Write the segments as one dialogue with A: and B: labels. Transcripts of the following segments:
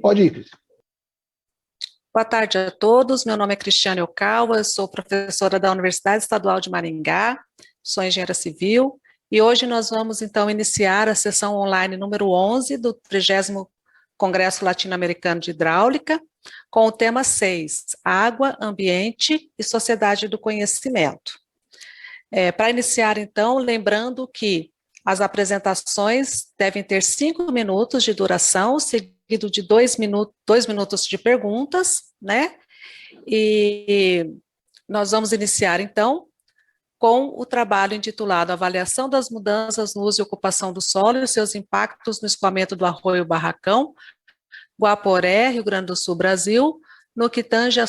A: Pode ir, Cris.
B: Boa tarde a todos, meu nome é Cristiane Ocawa, eu sou professora da Universidade Estadual de Maringá, sou engenheira civil, e hoje nós vamos então iniciar a sessão online número 11 do 30º Congresso Latino-Americano de Hidráulica, com o tema 6, Água, Ambiente e Sociedade do Conhecimento. Para iniciar então, lembrando que as apresentações devem ter 5 minutos de duração, seguido de 2 minutos de perguntas, né? E nós vamos iniciar, então, com o trabalho intitulado Avaliação das mudanças no uso e ocupação do solo e seus impactos no escoamento do Arroio Barracão, Guaporé, Rio Grande do Sul, Brasil, no que tange a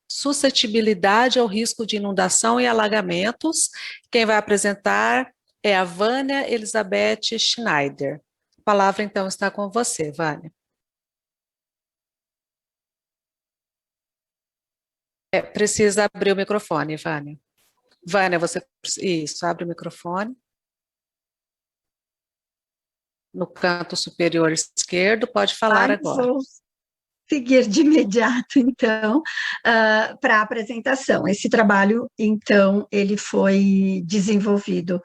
B: suscetibilidade ao risco de inundação e alagamentos. Quem vai apresentar é a Vânia Elizabeth Schneider. A palavra, então, está com você, Vânia. Precisa abrir o microfone, Vânia. Vânia, isso, abre o microfone. No canto superior esquerdo, pode falar agora.
C: Vou seguir de imediato, então, para a apresentação. Esse trabalho, então, ele foi desenvolvido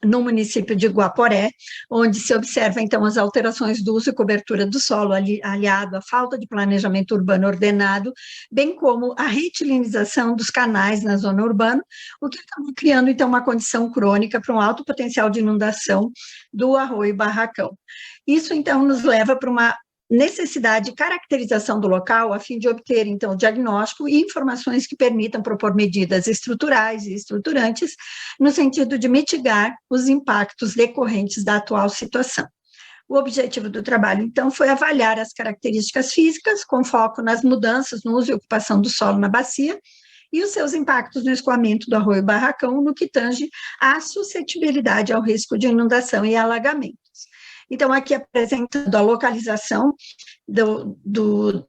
C: no município de Guaporé, onde se observa, então, as alterações do uso e cobertura do solo, aliado à falta de planejamento urbano ordenado, bem como a retilinização dos canais na zona urbana, o que acabou criando, então, uma condição crônica para um alto potencial de inundação do Arroio Barracão. Isso, então, nos leva para uma necessidade de caracterização do local, a fim de obter, então, diagnóstico e informações que permitam propor medidas estruturais e estruturantes, no sentido de mitigar os impactos decorrentes da atual situação. O objetivo do trabalho, então, foi avaliar as características físicas, com foco nas mudanças no uso e ocupação do solo na bacia, e os seus impactos no escoamento do Arroio Barracão, no que tange à suscetibilidade ao risco de inundação e alagamento. Então, aqui apresentando a localização do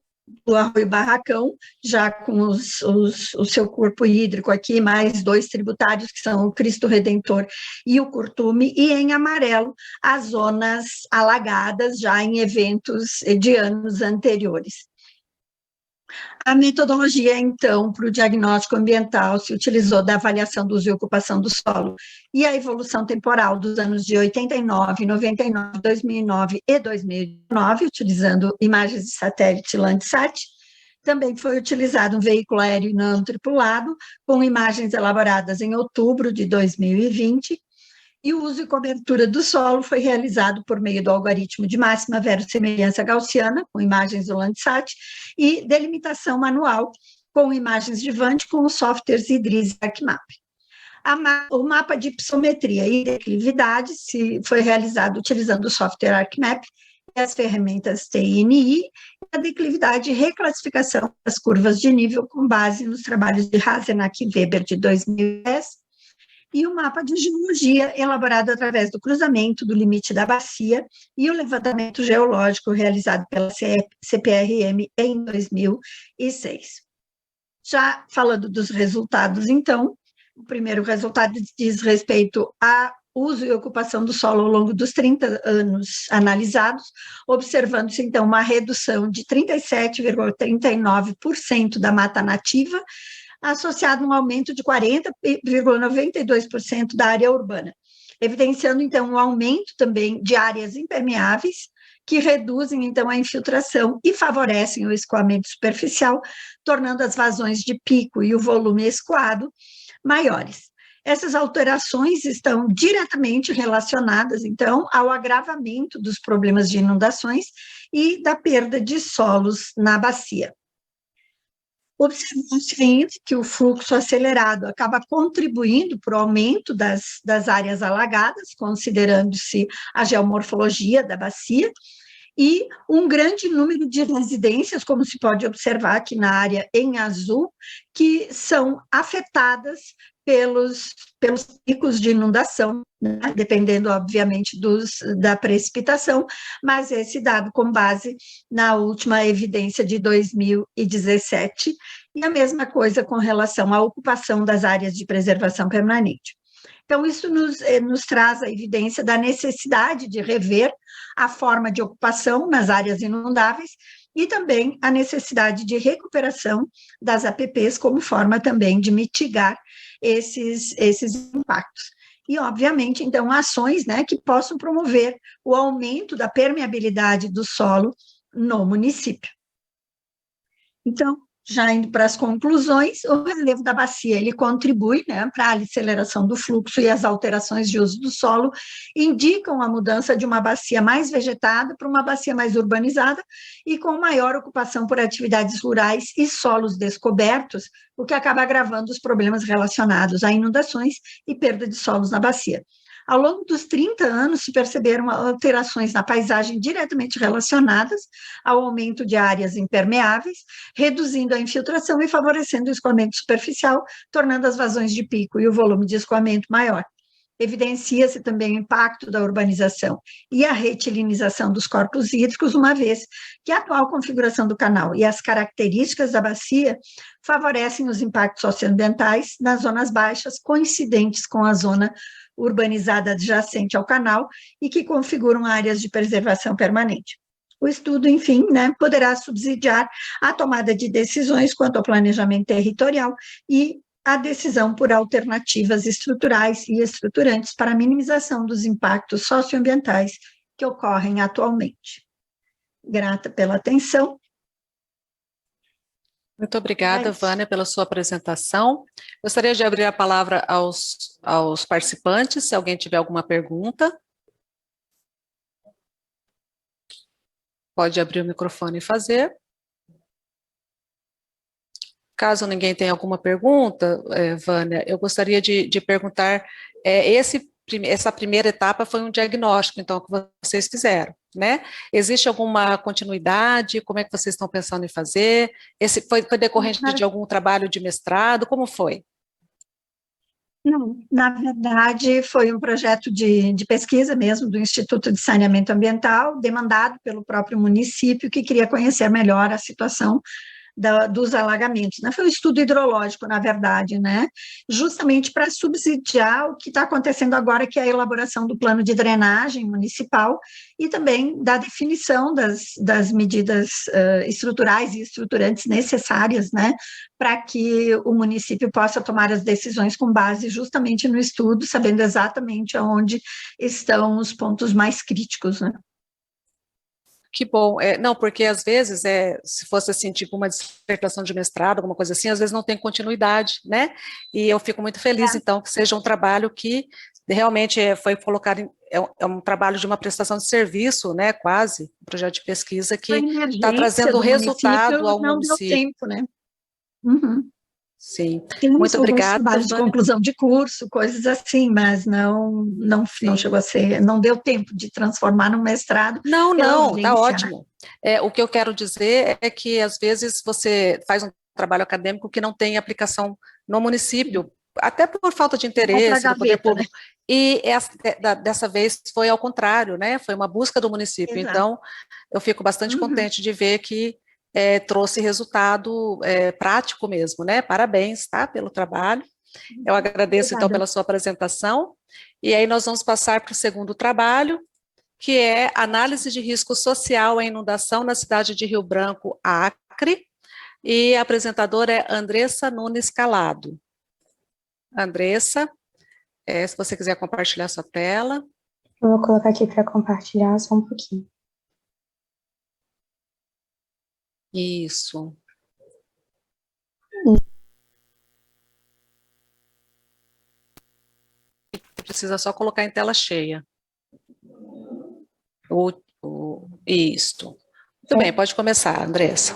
C: Arroio Barracão, já com o seu corpo hídrico aqui, mais 2 tributários, que são o Cristo Redentor e o Curtume, e em amarelo, as zonas alagadas, já em eventos de anos anteriores. A metodologia, então, para o diagnóstico ambiental se utilizou da avaliação do uso e ocupação do solo e a evolução temporal dos anos de 89, 99, 2009 e 2009, utilizando imagens de satélite Landsat. Também foi utilizado um veículo aéreo não tripulado, com imagens elaboradas em outubro de 2020, e o uso e cobertura do solo foi realizado por meio do algoritmo de máxima verossimilhança gaussiana, com imagens do Landsat, e delimitação manual, com imagens de VANT, com os softwares IDRIS e ArcMap. O mapa de psometria e declividade foi realizado utilizando o software ArcMap e as ferramentas TNI, e a declividade e reclassificação das curvas de nível com base nos trabalhos de Hasenack e Weber de 2010, e o mapa de geologia elaborado através do cruzamento do limite da bacia e o levantamento geológico realizado pela CPRM em 2006. Já falando dos resultados, então, o primeiro resultado diz respeito a uso e ocupação do solo ao longo dos 30 anos analisados, observando-se, então, uma redução de 37,39% da mata nativa, associado a um aumento de 40,92% da área urbana, evidenciando, então, um aumento também de áreas impermeáveis, que reduzem, então, a infiltração e favorecem o escoamento superficial, tornando as vazões de pico e o volume escoado maiores. Essas alterações estão diretamente relacionadas, então, ao agravamento dos problemas de inundações e da perda de solos na bacia. Observou-se ainda que o fluxo acelerado acaba contribuindo para o aumento das áreas alagadas, considerando-se a geomorfologia da bacia, e um grande número de residências, como se pode observar aqui na área em azul, que são afetadas pelos picos de inundação, né, dependendo, obviamente, da precipitação, mas esse dado com base na última evidência de 2017, e a mesma coisa com relação à ocupação das áreas de preservação permanente. Então, isso nos traz a evidência da necessidade de rever a forma de ocupação nas áreas inundáveis e também a necessidade de recuperação das APPs como forma também de mitigar esses impactos. E, obviamente, então, ações, né, que possam promover o aumento da permeabilidade do solo no município. Então, já indo para as conclusões, o relevo da bacia, ele contribui, né, para a aceleração do fluxo e as alterações de uso do solo, indicam a mudança de uma bacia mais vegetada para uma bacia mais urbanizada e com maior ocupação por atividades rurais e solos descobertos, o que acaba agravando os problemas relacionados a inundações e perda de solos na bacia. Ao longo dos 30 anos, se perceberam alterações na paisagem diretamente relacionadas ao aumento de áreas impermeáveis, reduzindo a infiltração e favorecendo o escoamento superficial, tornando as vazões de pico e o volume de escoamento maior. Evidencia-se também o impacto da urbanização e a retilinização dos corpos hídricos, uma vez que a atual configuração do canal e as características da bacia favorecem os impactos socioambientais nas zonas baixas, coincidentes com a zona urbanizada adjacente ao canal e que configuram áreas de preservação permanente. O estudo, enfim, né, poderá subsidiar a tomada de decisões quanto ao planejamento territorial e a decisão por alternativas estruturais e estruturantes para a minimização dos impactos socioambientais que ocorrem atualmente. Grata pela atenção.
B: Muito obrigada, Vânia, pela sua apresentação. Gostaria de abrir a palavra aos participantes, se alguém tiver alguma pergunta. Pode abrir o microfone e fazer. Caso ninguém tenha alguma pergunta, Vânia, eu gostaria de perguntar, essa primeira etapa foi um diagnóstico, então, que vocês fizeram, né? Existe alguma continuidade? Como é que vocês estão pensando em fazer? Esse foi decorrente de algum trabalho de mestrado? Como foi?
C: Não, na verdade, foi um projeto de pesquisa mesmo do Instituto de Saneamento Ambiental, demandado pelo próprio município, que queria conhecer melhor a situação dos alagamentos, né? Foi um estudo hidrológico, na verdade, né? Justamente para subsidiar o que está acontecendo agora, que é a elaboração do plano de drenagem municipal e também da definição das medidas estruturais e estruturantes necessárias, né? Para que o município possa tomar as decisões com base justamente no estudo, sabendo exatamente onde estão os pontos mais críticos, né?
B: Que bom. Não, porque às vezes, se fosse assim, tipo uma dissertação de mestrado, alguma coisa assim, às vezes não tem continuidade, né? E eu fico muito feliz, então, que seja um trabalho que realmente foi colocado, é um trabalho de uma prestação de serviço, né, quase, um projeto de pesquisa que está trazendo resultado ao
C: não
B: município.
C: Deu tempo, né? Uhum.
B: Sim,
C: Temos
B: muito obrigada.
C: Trabalhos de conclusão de curso, coisas assim, mas não chegou a ser, não deu tempo de transformar num mestrado.
B: Não, tá ótimo. O que eu quero dizer é que às vezes você faz um trabalho acadêmico que não tem aplicação no município, até por falta de interesse do poder público. Né? E dessa vez foi ao contrário, né? Foi uma busca do município. Exato. Então, eu fico bastante contente de ver que trouxe resultado prático mesmo, né? Parabéns, tá? Pelo trabalho. Eu agradeço, então, pela sua apresentação. E aí nós vamos passar para o segundo trabalho, que é análise de risco social à inundação na cidade de Rio Branco, Acre. E a apresentadora é Andressa Nunes Calado. Andressa, se você quiser compartilhar sua tela.
A: Eu vou colocar aqui para compartilhar só um pouquinho.
B: Isso. Precisa só colocar em tela cheia. Isto. Muito bem, pode começar, Andressa.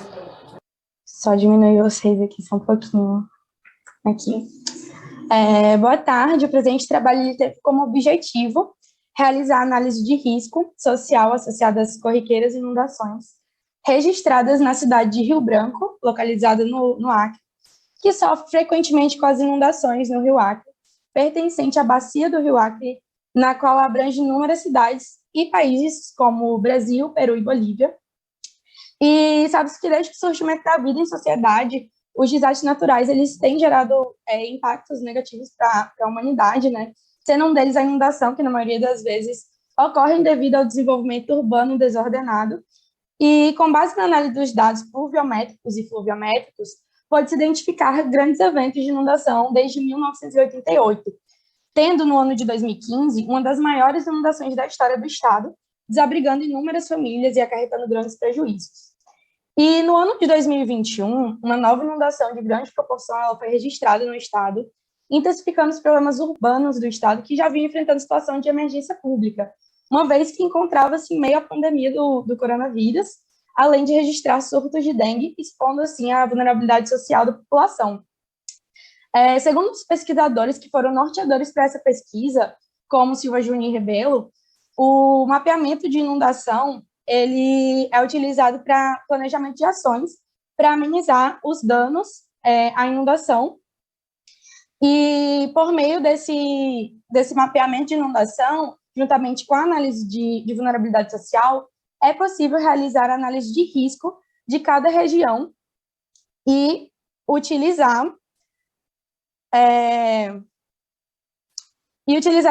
A: Só diminuir vocês aqui só um pouquinho. Aqui. Boa tarde, o presente trabalho teve como objetivo realizar análise de risco social associada às corriqueiras inundações registradas na cidade de Rio Branco, localizada no Acre, que sofre frequentemente com as inundações no Rio Acre, pertencente à bacia do Rio Acre, na qual abrange inúmeras cidades e países como Brasil, Peru e Bolívia. E sabe-se que desde o surgimento da vida em sociedade, os desastres naturais, eles têm gerado impactos negativos para a humanidade, né? Sendo um deles a inundação, que na maioria das vezes ocorre devido ao desenvolvimento urbano desordenado. E, com base na análise dos dados pluviométricos e fluviométricos, pode-se identificar grandes eventos de inundação desde 1988, tendo no ano de 2015 uma das maiores inundações da história do estado, desabrigando inúmeras famílias e acarretando grandes prejuízos. E no ano de 2021, uma nova inundação de grande proporção ela foi registrada no estado, intensificando os problemas urbanos do estado que já vinha enfrentando situação de emergência pública, uma vez que encontrava-se em meio à pandemia do coronavírus, além de registrar surtos de dengue, expondo assim a vulnerabilidade social da população. Segundo os pesquisadores que foram norteadores para essa pesquisa, como Silva Júnior e Rebelo, o mapeamento de inundação ele é utilizado para planejamento de ações para amenizar os danos à inundação. E por meio desse mapeamento de inundação, juntamente com a análise de vulnerabilidade social, é possível realizar a análise de risco de cada região e utilizar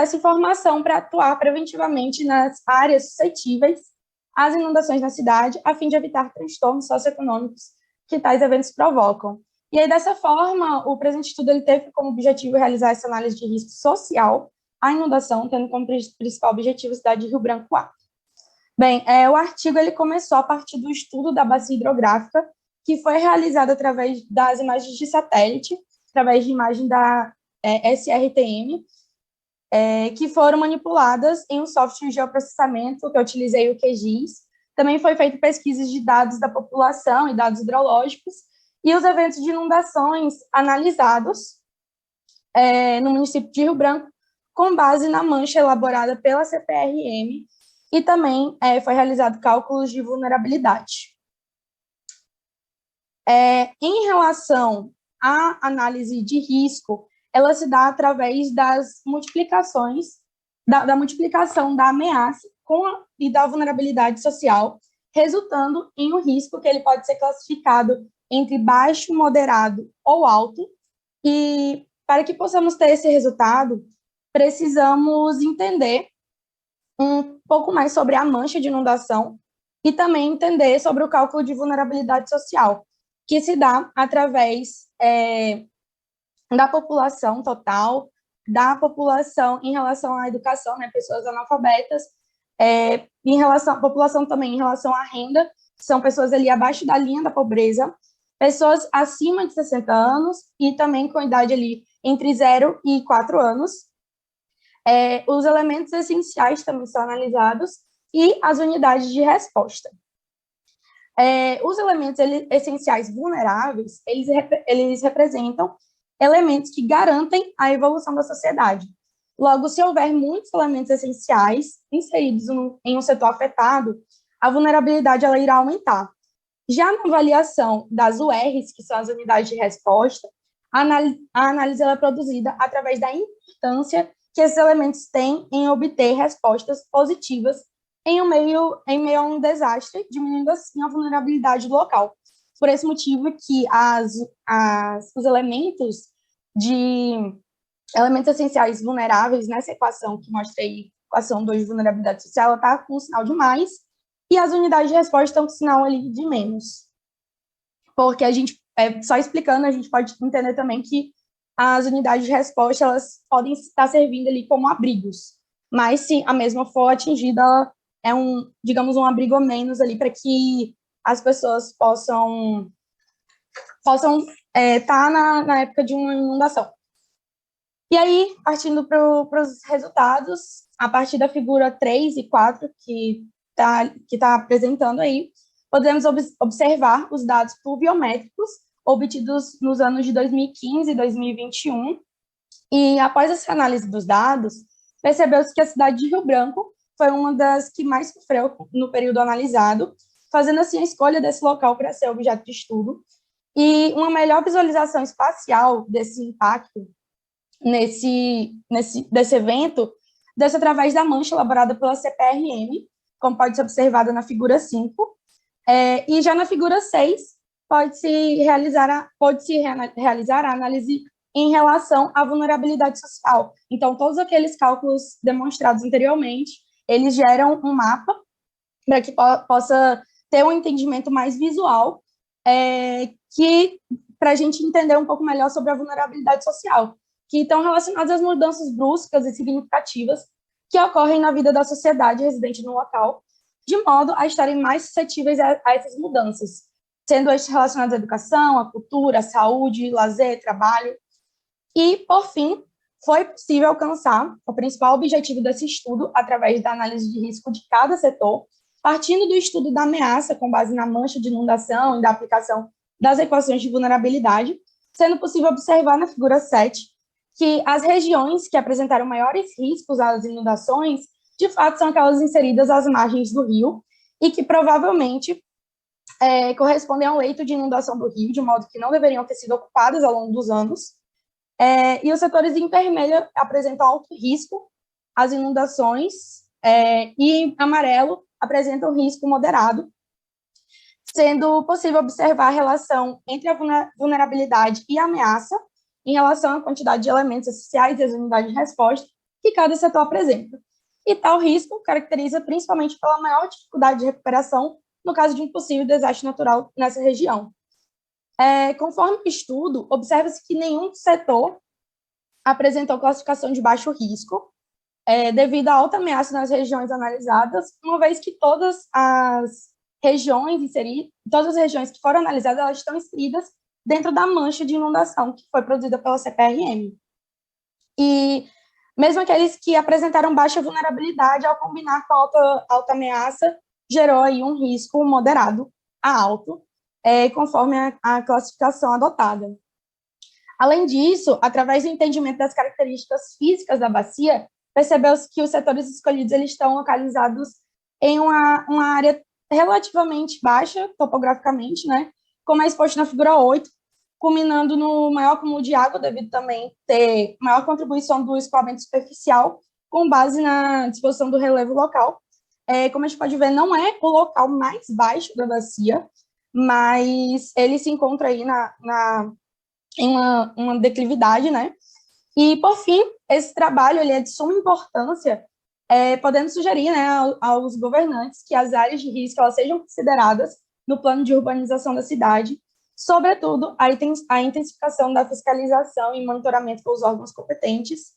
A: essa informação para atuar preventivamente nas áreas suscetíveis às inundações na cidade, a fim de evitar transtornos socioeconômicos que tais eventos provocam. E aí, dessa forma, o presente estudo ele teve como objetivo realizar essa análise de risco social à inundação, tendo como principal objetivo a cidade de Rio Branco Acre. Bem, o artigo ele começou a partir do estudo da bacia hidrográfica, que foi realizado através das imagens de satélite, através de imagem da SRTM, que foram manipuladas em um software de geoprocessamento, que eu utilizei o QGIS. Também foi feita pesquisas de dados da população e dados hidrológicos, e os eventos de inundações analisados no município de Rio Branco, com base na mancha elaborada pela CPRM, e também foi realizado cálculos de vulnerabilidade. Em relação à análise de risco, ela se dá através das multiplicações, da multiplicação da ameaça e da vulnerabilidade social, resultando em um risco que ele pode ser classificado entre baixo, moderado ou alto. E para que possamos ter esse resultado, precisamos entender um pouco mais sobre a mancha de inundação e também entender sobre o cálculo de vulnerabilidade social, que se dá através da população total, da população em relação à educação, né, pessoas analfabetas, em relação à população também em relação à renda, que são pessoas ali abaixo da linha da pobreza, pessoas acima de 60 anos e também com idade ali entre 0 e 4 anos. Os elementos essenciais também são analisados e as unidades de resposta. Os elementos essenciais vulneráveis, eles representam elementos que garantem a evolução da sociedade. Logo, se houver muitos elementos essenciais inseridos em um setor afetado, a vulnerabilidade ela irá aumentar. Já na avaliação das URs, que são as unidades de resposta, a análise ela é produzida através da importância que esses elementos têm em obter respostas positivas em meio a um desastre, diminuindo assim a vulnerabilidade do local. Por esse motivo que os elementos essenciais vulneráveis nessa equação que mostrei, equação 2 de vulnerabilidade social, ela está com um sinal de mais, e as unidades de resposta estão com sinal ali de menos. Porque a gente, só explicando, a gente pode entender também que as unidades de resposta, elas podem estar servindo ali como abrigos, mas se a mesma for atingida, digamos, um abrigo menos ali para que as pessoas possam estar na época de uma inundação. E aí, partindo para os resultados, a partir da figura 3 e 4, que está apresentando aí, podemos observar os dados pluviométricos obtidos nos anos de 2015 e 2021, e após essa análise dos dados, percebeu-se que a cidade de Rio Branco foi uma das que mais sofreu no período analisado, fazendo assim a escolha desse local para ser objeto de estudo, e uma melhor visualização espacial desse impacto desse evento, desse através da mancha elaborada pela CPRM, como pode ser observada na figura 5, e já na figura 6, pode-se realizar a análise em relação à vulnerabilidade social. Então, todos aqueles cálculos demonstrados anteriormente, eles geram um mapa para que possa ter um entendimento mais visual, que para a gente entender um pouco melhor sobre a vulnerabilidade social, que estão relacionadas às mudanças bruscas e significativas que ocorrem na vida da sociedade residente no local, de modo a estarem mais suscetíveis a essas mudanças, sendo estes relacionados à educação, à cultura, à saúde, lazer, trabalho. E, por fim, foi possível alcançar o principal objetivo desse estudo através da análise de risco de cada setor, partindo do estudo da ameaça com base na mancha de inundação e da aplicação das equações de vulnerabilidade, sendo possível observar na figura 7 que as regiões que apresentaram maiores riscos às inundações, de fato, são aquelas inseridas às margens do rio e que provavelmente correspondem ao leito de inundação do rio, de modo que não deveriam ter sido ocupadas ao longo dos anos. E os setores em vermelho apresentam alto risco às inundações, e em amarelo apresentam risco moderado, sendo possível observar a relação entre a vulnerabilidade e a ameaça em relação à quantidade de elementos essenciais e as unidades de resposta que cada setor apresenta. E tal risco caracteriza principalmente pela maior dificuldade de recuperação no caso de um possível desastre natural nessa região. Conforme o estudo, observa-se que nenhum setor apresentou classificação de baixo risco, devido à alta ameaça nas regiões analisadas, uma vez que todas as regiões que foram analisadas, elas estão inseridas dentro da mancha de inundação que foi produzida pela CPRM. E mesmo aqueles que apresentaram baixa vulnerabilidade, ao combinar com a alta ameaça, gerou aí um risco moderado a alto, conforme a classificação adotada. Além disso, através do entendimento das características físicas da bacia, percebeu-se que os setores escolhidos eles estão localizados em uma área relativamente baixa, topograficamente, né, como é exposto na figura 8, culminando no maior acúmulo de água, devido também ter maior contribuição do escoamento superficial, com base na disposição do relevo local. Como a gente pode ver, não é o local mais baixo da bacia, mas ele se encontra aí em uma declividade, né? E, por fim, esse trabalho ele é de suma importância, podendo sugerir, né, aos governantes que as áreas de risco elas sejam consideradas no plano de urbanização da cidade, sobretudo a intensificação da fiscalização e monitoramento pelos órgãos competentes,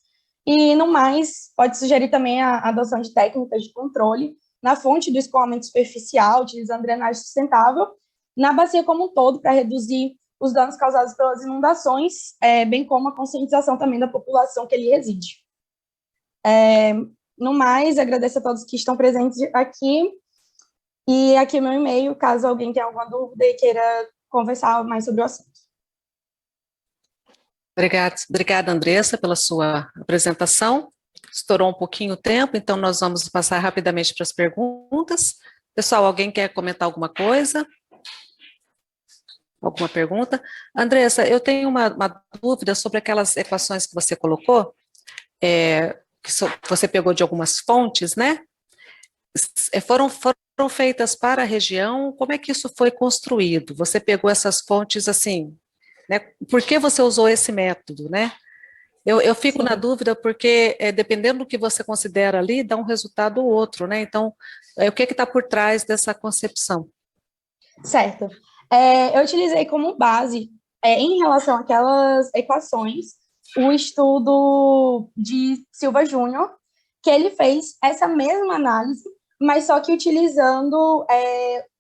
A: e, no mais, pode sugerir também a adoção de técnicas de controle na fonte do escoamento superficial, utilizando drenagem sustentável, na bacia como um todo, para reduzir os danos causados pelas inundações, bem como a conscientização também da população que ali reside. No mais, agradeço a todos que estão presentes aqui, e aqui meu e-mail, caso alguém tenha alguma dúvida e queira conversar mais sobre o assunto.
B: Obrigada, Andressa, pela sua apresentação. Estourou um pouquinho o tempo, então nós vamos passar rapidamente para as perguntas. Pessoal, alguém quer comentar alguma coisa? Alguma pergunta? Andressa, eu tenho uma dúvida sobre aquelas equações que você colocou, que você pegou de algumas fontes, né? Foram feitas para a região, como é que isso foi construído? Você pegou essas fontes assim, né? Por que você usou esse método, né? Eu fico na dúvida porque, dependendo do que você considera ali, dá um resultado ou outro, né? Então, o que está por trás dessa concepção?
A: Certo. Eu utilizei como base, em relação àquelas equações, o estudo de Silva Júnior, que ele fez essa mesma análise, mas só que utilizando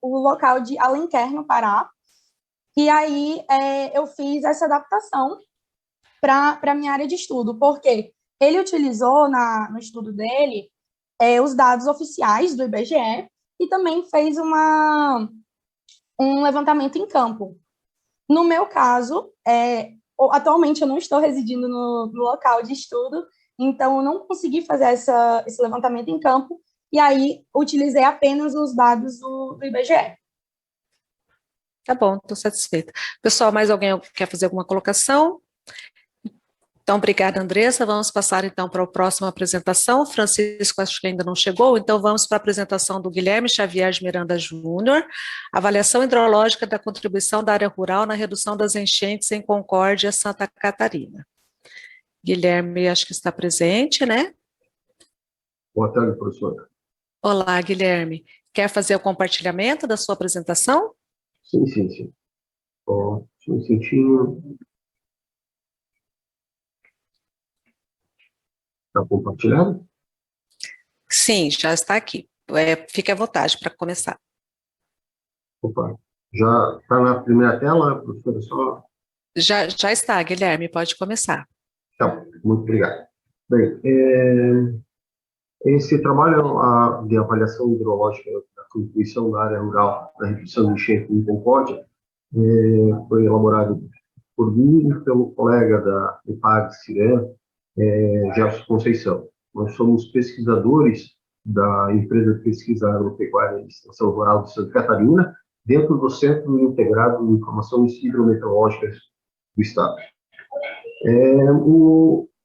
A: o local de Alenquer, no Pará. E aí eu fiz essa adaptação para a minha área de estudo, porque ele utilizou no estudo dele os dados oficiais do IBGE e também fez um levantamento em campo. No meu caso, atualmente eu não estou residindo no local de estudo, então eu não consegui fazer esse levantamento em campo, e aí utilizei apenas os dados do IBGE.
B: Tá bom, estou satisfeita. Pessoal, mais alguém quer fazer alguma colocação? Então, obrigada, Andressa. Vamos passar, então, para a próxima apresentação. Francisco, acho que ainda não chegou, então vamos para a apresentação do Guilherme Xavier de Miranda Júnior, avaliação hidrológica da contribuição da área rural na redução das enchentes em Concórdia, Santa Catarina. Guilherme, acho que está presente, né?
D: Boa tarde, professora.
B: Olá, Guilherme. Quer fazer o compartilhamento da sua apresentação?
D: Sim, sim, sim. Ó, só um instantinho. Está compartilhado?
B: Sim, já está aqui. Fique à vontade para começar.
D: Opa, já está na primeira tela, professora? Só...
B: Já está, Guilherme, pode começar.
D: Tá, muito obrigado. Bem, esse trabalho de avaliação hidrológica da contribuição da área rural na redução de enchente em Concórdia foi elaborado por mim e pelo colega da EPAG-CIREM, Gerson Conceição. Nós somos pesquisadores da empresa de pesquisa agropecuária e extensão rural de Santa Catarina, dentro do Centro Integrado de Informações Hidrometeorológicas do Estado.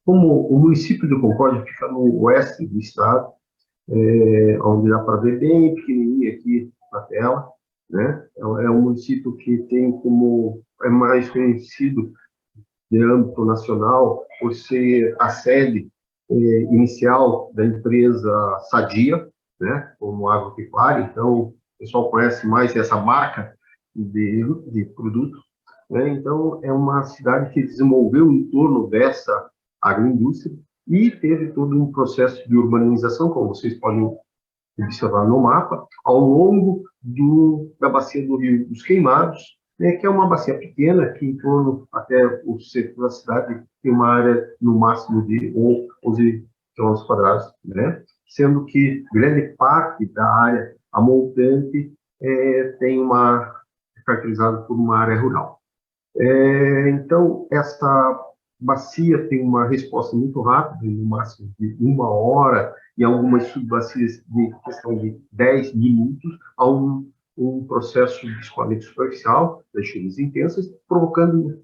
D: Como o município de Concórdia fica no oeste do estado, onde dá para ver bem pequenininho aqui na tela, né? É um município que tem é mais conhecido de âmbito nacional por ser a sede inicial da empresa Sadia, né? Como agropecuária, então o pessoal conhece mais essa marca de produto, né? Então é uma cidade que desenvolveu em torno dessa agroindústria e teve todo um processo de urbanização, como vocês podem observar no mapa, ao longo da bacia do Rio dos Queimados, né, que é uma bacia pequena, que em torno até o centro da cidade tem uma área no máximo de 11 km², né, sendo que grande parte da área a montante é caracterizada por uma área rural. Então, essa bacia tem uma resposta muito rápida, no máximo de 1 hora, e algumas subbacias de questão de 10 minutos, a um processo de escoamento superficial das chuvas intensas, provocando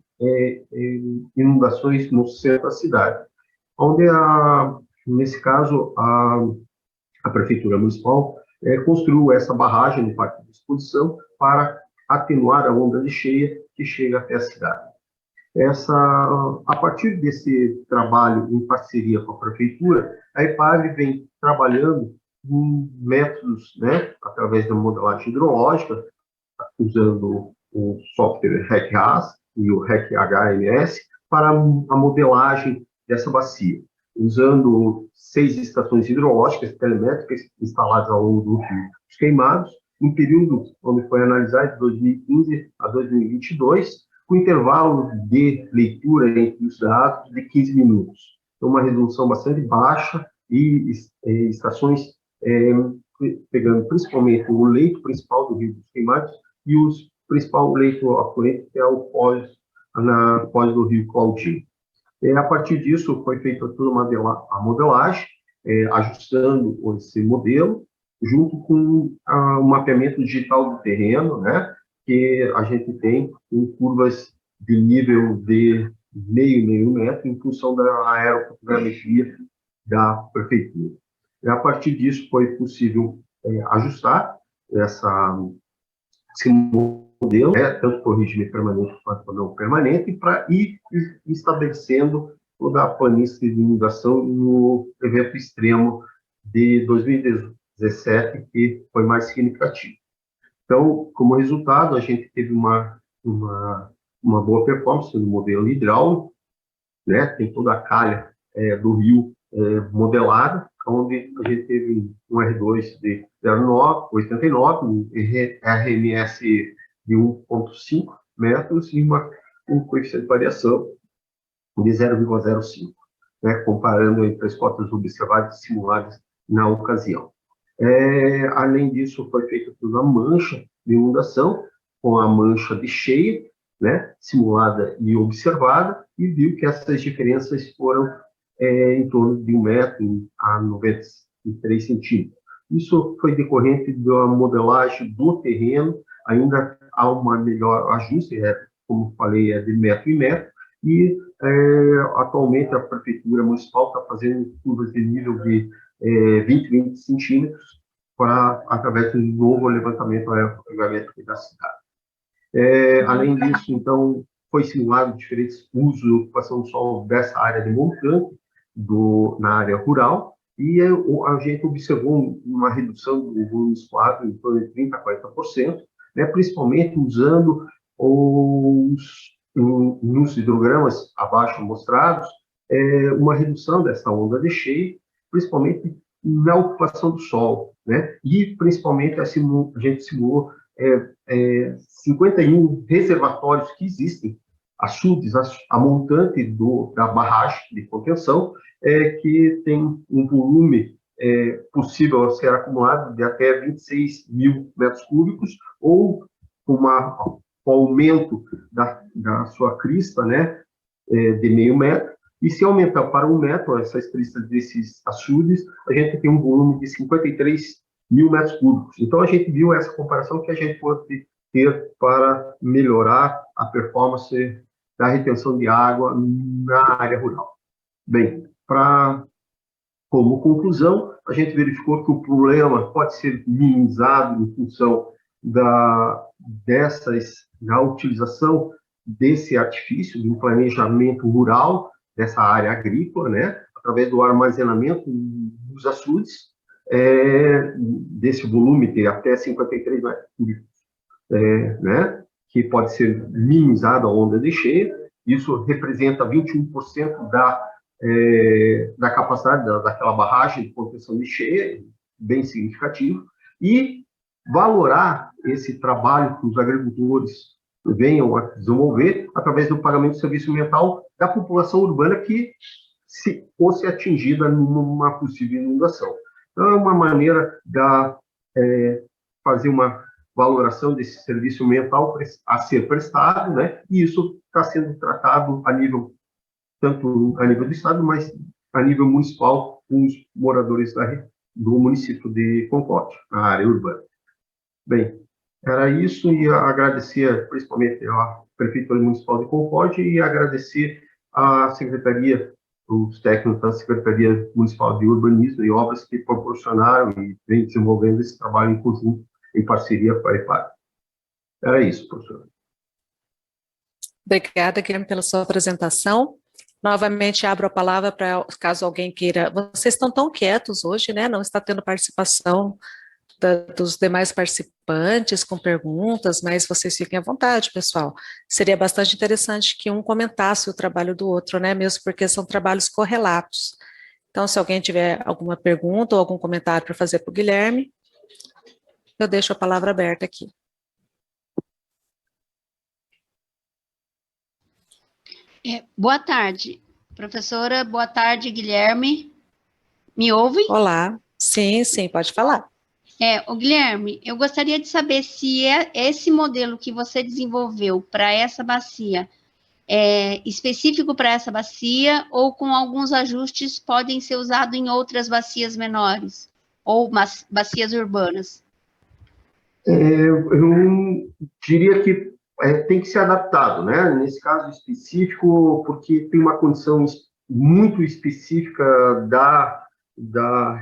D: inundações no centro da cidade, onde, nesse caso, a Prefeitura Municipal construiu essa barragem no Parque de Exposição para atenuar a onda de cheia que chega até a cidade. A partir desse trabalho em parceria com a Prefeitura, a EPAG vem trabalhando em métodos, né, através da modelagem hidrológica, usando o software REC-RAS e o REC-HMS para a modelagem dessa bacia, usando 6 estações hidrológicas telemétricas instaladas ao longo do Rio dos Queimados, em período onde foi analisado de 2015 a 2022, com intervalo de leitura entre os dados de 15 minutos. Então, uma resolução bastante baixa e estações pegando principalmente o leito principal do Rio dos Queimados e o principal leito afluente, que é o na foz do Rio Claudinho. A partir disso, foi feita toda a modelagem, ajustando esse modelo, junto com o mapeamento digital do terreno, né, que a gente tem em curvas de nível de meio metro, em função da aerofotogrametria da Prefeitura. E a partir disso, foi possível ajustar esse modelo, tanto para o regime permanente quanto para o não permanente, para ir estabelecendo toda a planície de inundação no evento extremo de 2017, que foi mais significativo. Então, como resultado, a gente teve uma boa performance no modelo hidráulico, né? Tem toda a calha do rio modelada, onde a gente teve um R2 de 0,89, um RMS de 1,5 metros e um coeficiente de variação de 0,05, né? Comparando entre as cotas observadas e simuladas na ocasião. Além disso, foi feita toda a mancha de inundação, com a mancha de cheia, né, simulada e observada, e viu que essas diferenças foram em torno de 1 metro a 93 centímetros. Isso foi decorrente da modelagem do terreno, ainda há uma melhor ajuste, como falei, de metro em metro, e atualmente a Prefeitura Municipal está fazendo curvas de nível de 20 centímetros através do novo levantamento aerofotogramétrico da cidade. Além disso, então, foi simulado diferentes usos e ocupação do solo dessa área de montante na área rural, e a gente observou uma redução do volume escoado em torno de 30% a 40%, né, principalmente usando nos hidrogramas abaixo mostrados, uma redução dessa onda de cheia, principalmente na ocupação do solo, né, e principalmente a gente simulou 51 reservatórios que existem, açudes, a montante da barragem de contenção, que tem um volume possível a ser acumulado de até 26 mil metros cúbicos, ou com o aumento da sua crista, né, de meio metro, e se aumentar para 1 metro essas cristas desses açudes, a gente tem um volume de 53 mil metros cúbicos. Então, a gente viu essa comparação que a gente pode ter para melhorar a performance da retenção de água na área rural. Bem, como conclusão, a gente verificou que o problema pode ser minimizado em função da utilização desse artifício, de um planejamento rural dessa área agrícola, né, através do armazenamento dos açudes, desse volume de até 53 metros cúbicos, né, que pode ser minimizado a onda de cheia. Isso representa 21% da capacidade daquela barragem de contenção de cheia, bem significativo, e valorar esse trabalho que os agricultores venham a desenvolver através do pagamento de serviço ambiental da população urbana que se fosse atingida numa possível inundação. Então, é uma maneira de fazer uma valoração desse serviço ambiental a ser prestado, né? E isso está sendo tratado tanto a nível do Estado, mas a nível municipal, com os moradores do município de Concórdia, na área urbana. Bem, era isso, e agradecer principalmente à Prefeitura Municipal de Concórdia e agradecer à Secretaria, os técnicos da Secretaria Municipal de Urbanismo e Obras que proporcionaram e vem desenvolvendo esse trabalho em conjunto, em parceria com a EPAG. Era isso, professor.
B: Obrigada, Guilherme, pela sua apresentação. Novamente abro a palavra para caso alguém queira. Vocês estão tão quietos hoje, né? Não está tendo participação dos demais participantes com perguntas, mas vocês fiquem à vontade, pessoal. Seria bastante interessante que um comentasse o trabalho do outro, né? Mesmo porque são trabalhos correlatos. Então, se alguém tiver alguma pergunta ou algum comentário para fazer para o Guilherme, eu deixo a palavra aberta aqui.
E: Boa tarde, professora. Boa tarde, Guilherme. Me ouve?
B: Olá. Sim, pode falar.
E: Guilherme, eu gostaria de saber se esse modelo que você desenvolveu para essa bacia é específico para essa bacia ou com alguns ajustes podem ser usados em outras bacias menores ou bacias urbanas?
D: Eu diria que tem que ser adaptado, né? Nesse caso específico, porque tem uma condição muito específica da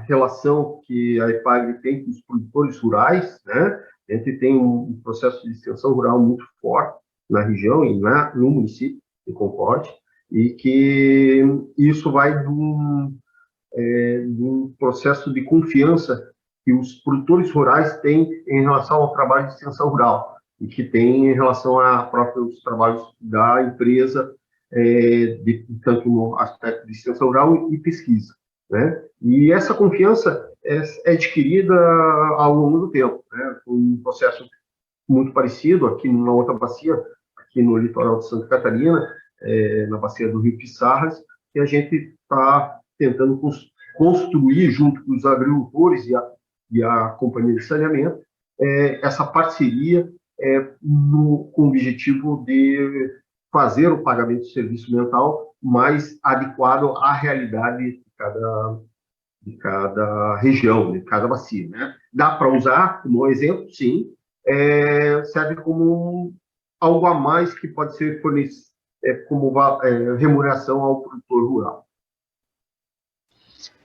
D: relação que a EPAG tem com os produtores rurais, né? A gente tem um processo de extensão rural muito forte na região e no município de Concórdia, e que isso vai de um processo de confiança que os produtores rurais têm em relação ao trabalho de extensão rural e que tem em relação a próprios trabalhos da empresa, tanto no aspecto de extensão rural e pesquisa, né? E essa confiança é adquirida ao longo do tempo, né? Um processo muito parecido aqui numa outra bacia, aqui no litoral de Santa Catarina, na bacia do Rio Pissarras, que a gente está tentando construir junto com os agricultores e a companhia de saneamento essa parceria com o objetivo de fazer o pagamento de serviço ambiental mais adequado à realidade de cada região, de cada bacia, né? Dá para usar como exemplo, sim, serve como algo a mais que pode ser como remuneração ao produtor rural.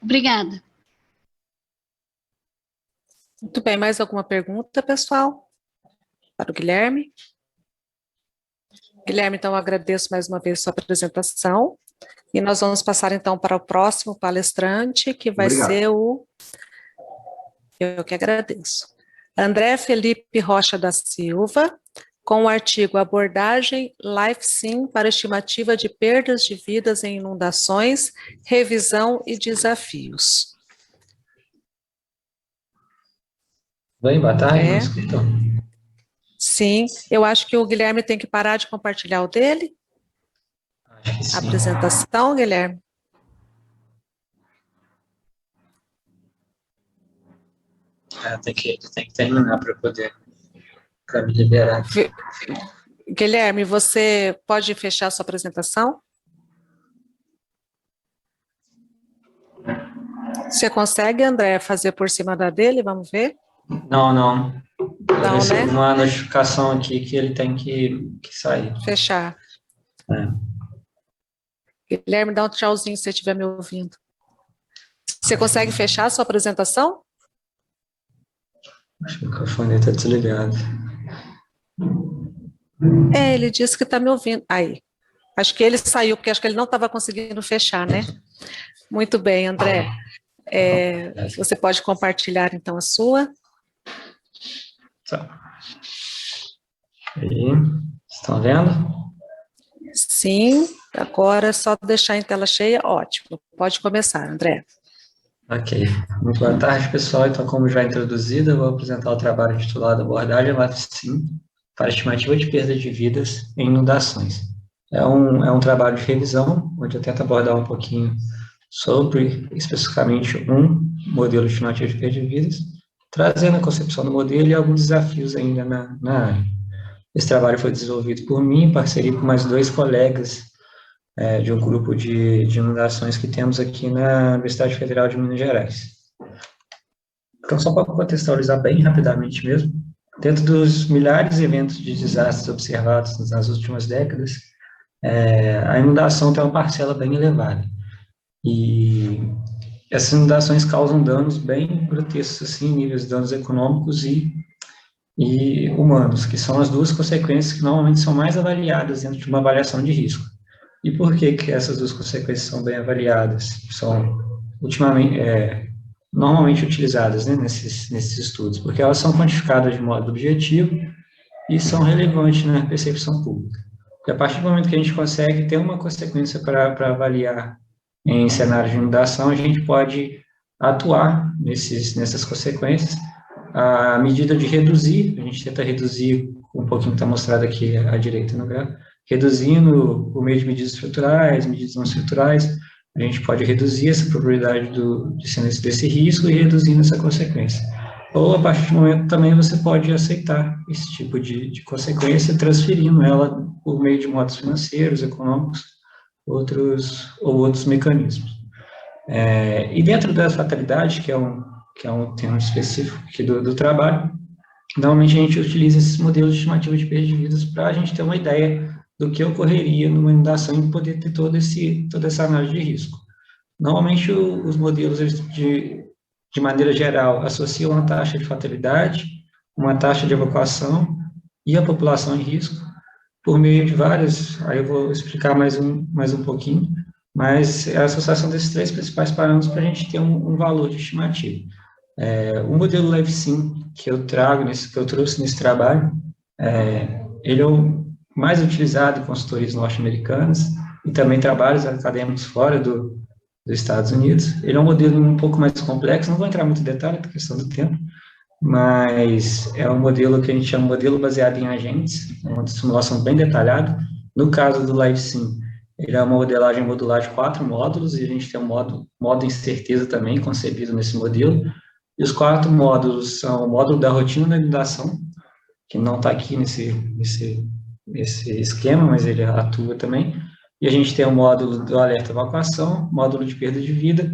E: Obrigada.
B: Muito bem, mais alguma pergunta, pessoal? Para o Guilherme? Guilherme, então, eu agradeço mais uma vez sua apresentação. E nós vamos passar, então, para o próximo palestrante, que vai
D: Obrigado.
B: ser o... Eu que agradeço. André Felipe Rocha da Silva, com o artigo Abordagem LifeSim para estimativa de perdas de vidas em inundações, revisão e desafios.
F: Bem, boa tarde, me escutam?
B: Sim, eu acho que o Guilherme tem que parar de compartilhar o dele.
F: Acho que sim.
B: A apresentação, Guilherme.
F: Tem que terminar para poder me liberar.
B: Guilherme, você pode fechar sua apresentação? Você consegue, André, fazer por cima da dele? Vamos ver?
F: Não.
B: Não,
F: Eu recebi
B: né?
F: uma notificação aqui que ele tem que sair.
B: Fechar. Guilherme, dá um tchauzinho se você estiver me ouvindo. Você consegue fechar a sua apresentação?
F: Acho que o microfone está desligado.
B: Ele disse que está me ouvindo. Aí. Acho que ele saiu, porque acho que ele não estava conseguindo fechar, né? Muito bem, André. Você pode compartilhar, então, a sua.
F: Tá. Aí, estão vendo?
B: Sim, agora é só deixar em tela cheia. Ótimo. Pode começar, André.
F: Ok. Muito boa tarde, pessoal. Então, como já introduzido, eu vou apresentar o trabalho titulado Abordagem LifeSim para estimativa de perda de vidas em inundações. É um trabalho de revisão, onde eu tento abordar um pouquinho sobre, especificamente, um modelo de estimativa de perda de vidas, trazendo a concepção do modelo e alguns desafios ainda na área. Esse trabalho foi desenvolvido por mim, em parceria com mais 2 colegas de um grupo de inundações que temos aqui na Universidade Federal de Minas Gerais. Então, só para contextualizar bem rapidamente mesmo, dentro dos milhares de eventos de desastres observados nas últimas décadas, a inundação tem uma parcela bem elevada. E essas inundações causam danos bem grotescos, assim, níveis de danos econômicos e humanos, que são as 2 consequências que normalmente são mais avaliadas dentro de uma avaliação de risco. E por que essas 2 consequências são bem avaliadas? São normalmente utilizadas, né, nesses estudos, porque elas são quantificadas de modo objetivo e são relevantes na percepção pública. Porque a partir do momento que a gente consegue ter uma consequência para avaliar em cenários de inundação, a gente pode atuar nessas consequências. A medida de reduzir, a gente tenta reduzir, um pouquinho está mostrado aqui à direita no gráfico, reduzindo por meio de medidas estruturais, medidas não estruturais, a gente pode reduzir essa probabilidade desse risco e reduzindo essa consequência. Ou, a partir do momento, também você pode aceitar esse tipo de consequência, transferindo ela por meio de modos financeiros, econômicos, outros mecanismos. E dentro da fatalidade, que é um tema específico aqui do trabalho, normalmente a gente utiliza esses modelos de estimativa de perda de vidas para a gente ter uma ideia do que ocorreria numa inundação e poder ter toda essa análise de risco. Normalmente, os modelos, de maneira geral, associam uma taxa de fatalidade, uma taxa de evacuação e a população em risco, por meio de várias, aí eu vou explicar mais um pouquinho, mas é a associação desses 3 principais parâmetros para a gente ter um valor de estimativa. O modelo LifeSim que eu trouxe nesse trabalho, ele é o mais utilizado em consultorias norte-americanas e também trabalhos acadêmicos fora dos Estados Unidos. Ele é um modelo um pouco mais complexo, não vou entrar muito em detalhe por questão do tempo, mas é um modelo que a gente chama de modelo baseado em agentes, uma simulação bem detalhada. No caso do LifeSim, ele é uma modelagem modular de 4 módulos, e a gente tem um modo incerteza também concebido nesse modelo. E os 4 módulos são o módulo da rotina da inundação, que não está aqui nesse esquema, mas ele atua também. E a gente tem o módulo do alerta evacuação, módulo de perda de vida,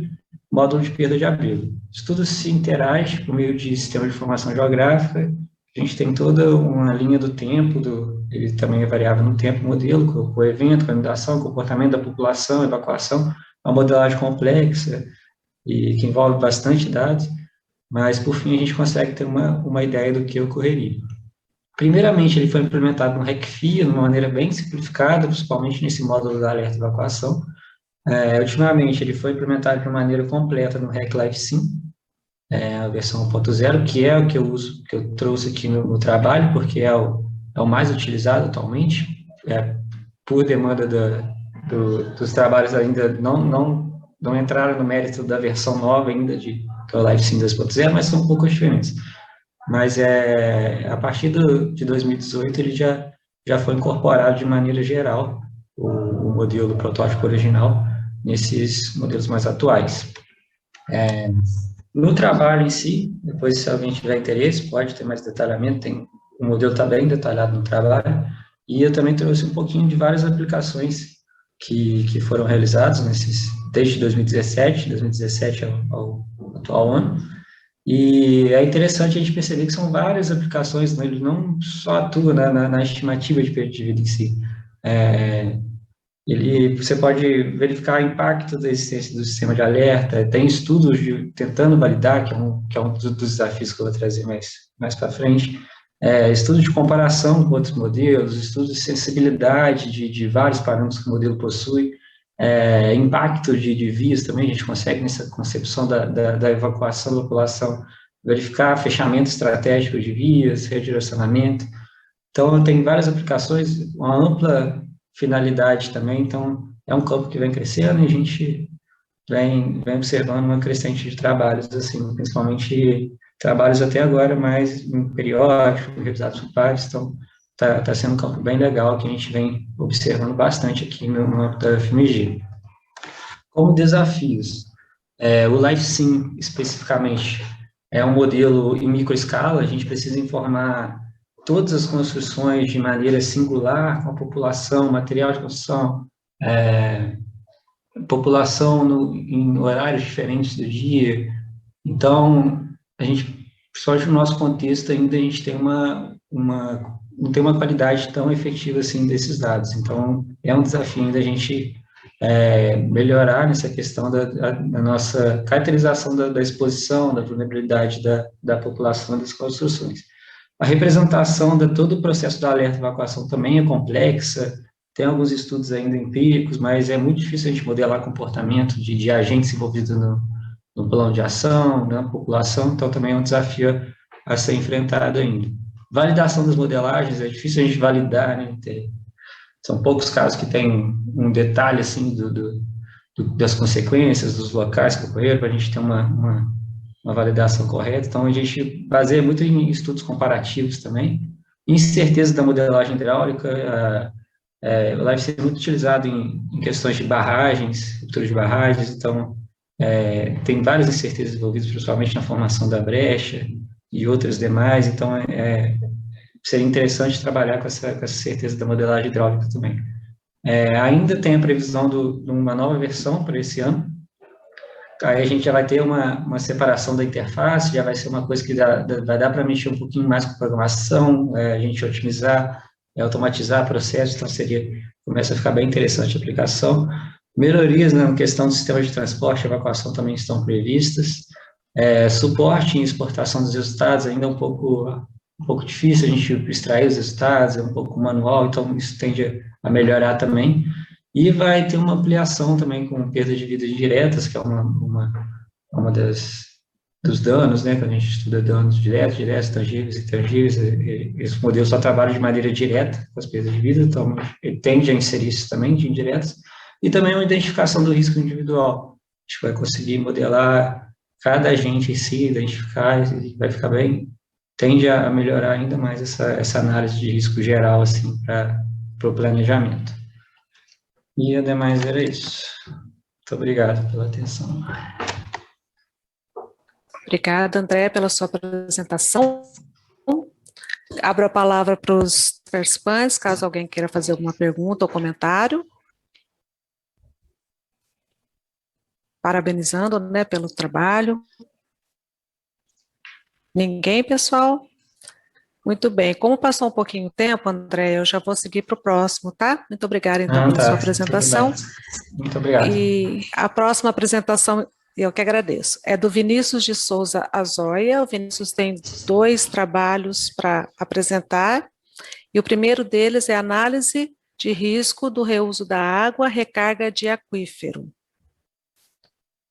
F: módulo de perda de abrigo. Isso tudo se interage por meio de sistema de informação geográfica, a gente tem toda uma linha do tempo, ele também é variável no tempo, modelo, com o evento, com a inundação, comportamento da população, evacuação, uma modelagem complexa e que envolve bastante dados, mas, por fim, a gente consegue ter uma ideia do que ocorreria. Primeiramente, ele foi implementado no RECFIA, de uma maneira bem simplificada, principalmente nesse módulo da alerta e evacuação. Ultimamente, ele foi implementado de uma maneira completa no REC LiveSym, a versão 1.0, que é o que eu uso, que eu trouxe aqui no trabalho, porque é o mais utilizado atualmente, por demanda dos trabalhos ainda não entraram no mérito da versão nova ainda, que é o LiveSym 2.0, mas são um pouco diferentes. Mas a partir de 2018 ele já foi incorporado de maneira geral, o modelo protótipo original, nesses modelos mais atuais. No trabalho em si, depois se alguém tiver interesse, pode ter mais detalhamento, o modelo está bem detalhado no trabalho, e eu também trouxe um pouquinho de várias aplicações que foram realizadas desde 2017 ao atual ano, e é interessante a gente perceber que são várias aplicações, né? Ele não só atua na estimativa de perda de vida em si. Você pode verificar o impacto da existência do sistema de alerta, tem estudos tentando validar, que é um dos desafios que eu vou trazer mais para frente, estudos de comparação com outros modelos, estudos de sensibilidade de vários parâmetros que o modelo possui, impacto de vias também, a gente consegue nessa concepção da evacuação da população, verificar fechamento estratégico de vias, redirecionamento. Então, tem várias aplicações, uma ampla finalidade também, então é um campo que vem crescendo e a gente vem observando uma crescente de trabalhos, assim, principalmente trabalhos até agora mais periódicos, revisados por pares, então está sendo um campo bem legal que a gente vem observando bastante aqui no âmbito da FMG. Como desafios, o LiveSym especificamente é um modelo em microescala, a gente precisa informar todas as construções de maneira singular, com a população, material de construção, população em horários diferentes do dia. Então, a gente, só no nosso contexto ainda, a gente tem não tem uma qualidade tão efetiva assim desses dados. Então, é um desafio ainda a gente melhorar nessa questão da nossa caracterização da exposição, da vulnerabilidade da população e das construções. A representação de todo o processo da alerta e evacuação também é complexa, tem alguns estudos ainda empíricos, mas é muito difícil a gente modelar comportamento de agentes envolvidos no plano de ação, na população, então também é um desafio a ser enfrentado ainda. Validação das modelagens, é difícil a gente validar, né? São poucos casos que tem um detalhe, assim, das consequências, dos locais que ocorreram, para a gente ter uma validação correta. Então, a gente baseia muito em estudos comparativos também. Incerteza da modelagem hidráulica, o LiveSym é muito utilizado em questões de barragens, ruptura de barragens, então, tem várias incertezas envolvidas, principalmente na formação da brecha e outras demais, então, seria interessante trabalhar com essa certeza da modelagem hidráulica também. Ainda tem a previsão de uma nova versão para esse ano. Aí a gente já vai ter uma separação da interface, já vai ser uma coisa que vai dar para mexer um pouquinho mais com programação, a gente otimizar, automatizar processos, então começa a ficar bem interessante a aplicação. Melhorias na questão do sistema de transporte e evacuação também estão previstas. Suporte em exportação dos resultados ainda é um pouco difícil a gente extrair os resultados, é um pouco manual, então isso tende a melhorar também. E vai ter uma ampliação também com perda de vidas diretas, que é uma dos danos, né, quando a gente estuda danos diretos, tangíveis e intangíveis, esse modelo só trabalha de maneira direta com as perdas de vida, então ele tende a inserir isso também de indiretas, e também uma identificação do risco individual. A gente vai conseguir modelar cada agente em si, identificar, e vai ficar bem, tende a melhorar ainda mais essa análise de risco geral, assim, para o planejamento. E, ademais, era isso. Muito obrigado pela atenção.
B: Obrigada, André, pela sua apresentação. Abro a palavra para os participantes, caso alguém queira fazer alguma pergunta ou comentário. Parabenizando, né, pelo trabalho. Ninguém, pessoal? Muito bem. Como passou um pouquinho o tempo, André, eu já vou seguir para o próximo, tá? Muito obrigada, então, pela sua apresentação.
F: Muito obrigado.
B: E a próxima apresentação, eu que agradeço, é do Vinícius de Souza Azóia. O Vinícius tem 2 trabalhos para apresentar, e o primeiro deles é análise de risco do reuso da água, recarga de aquífero.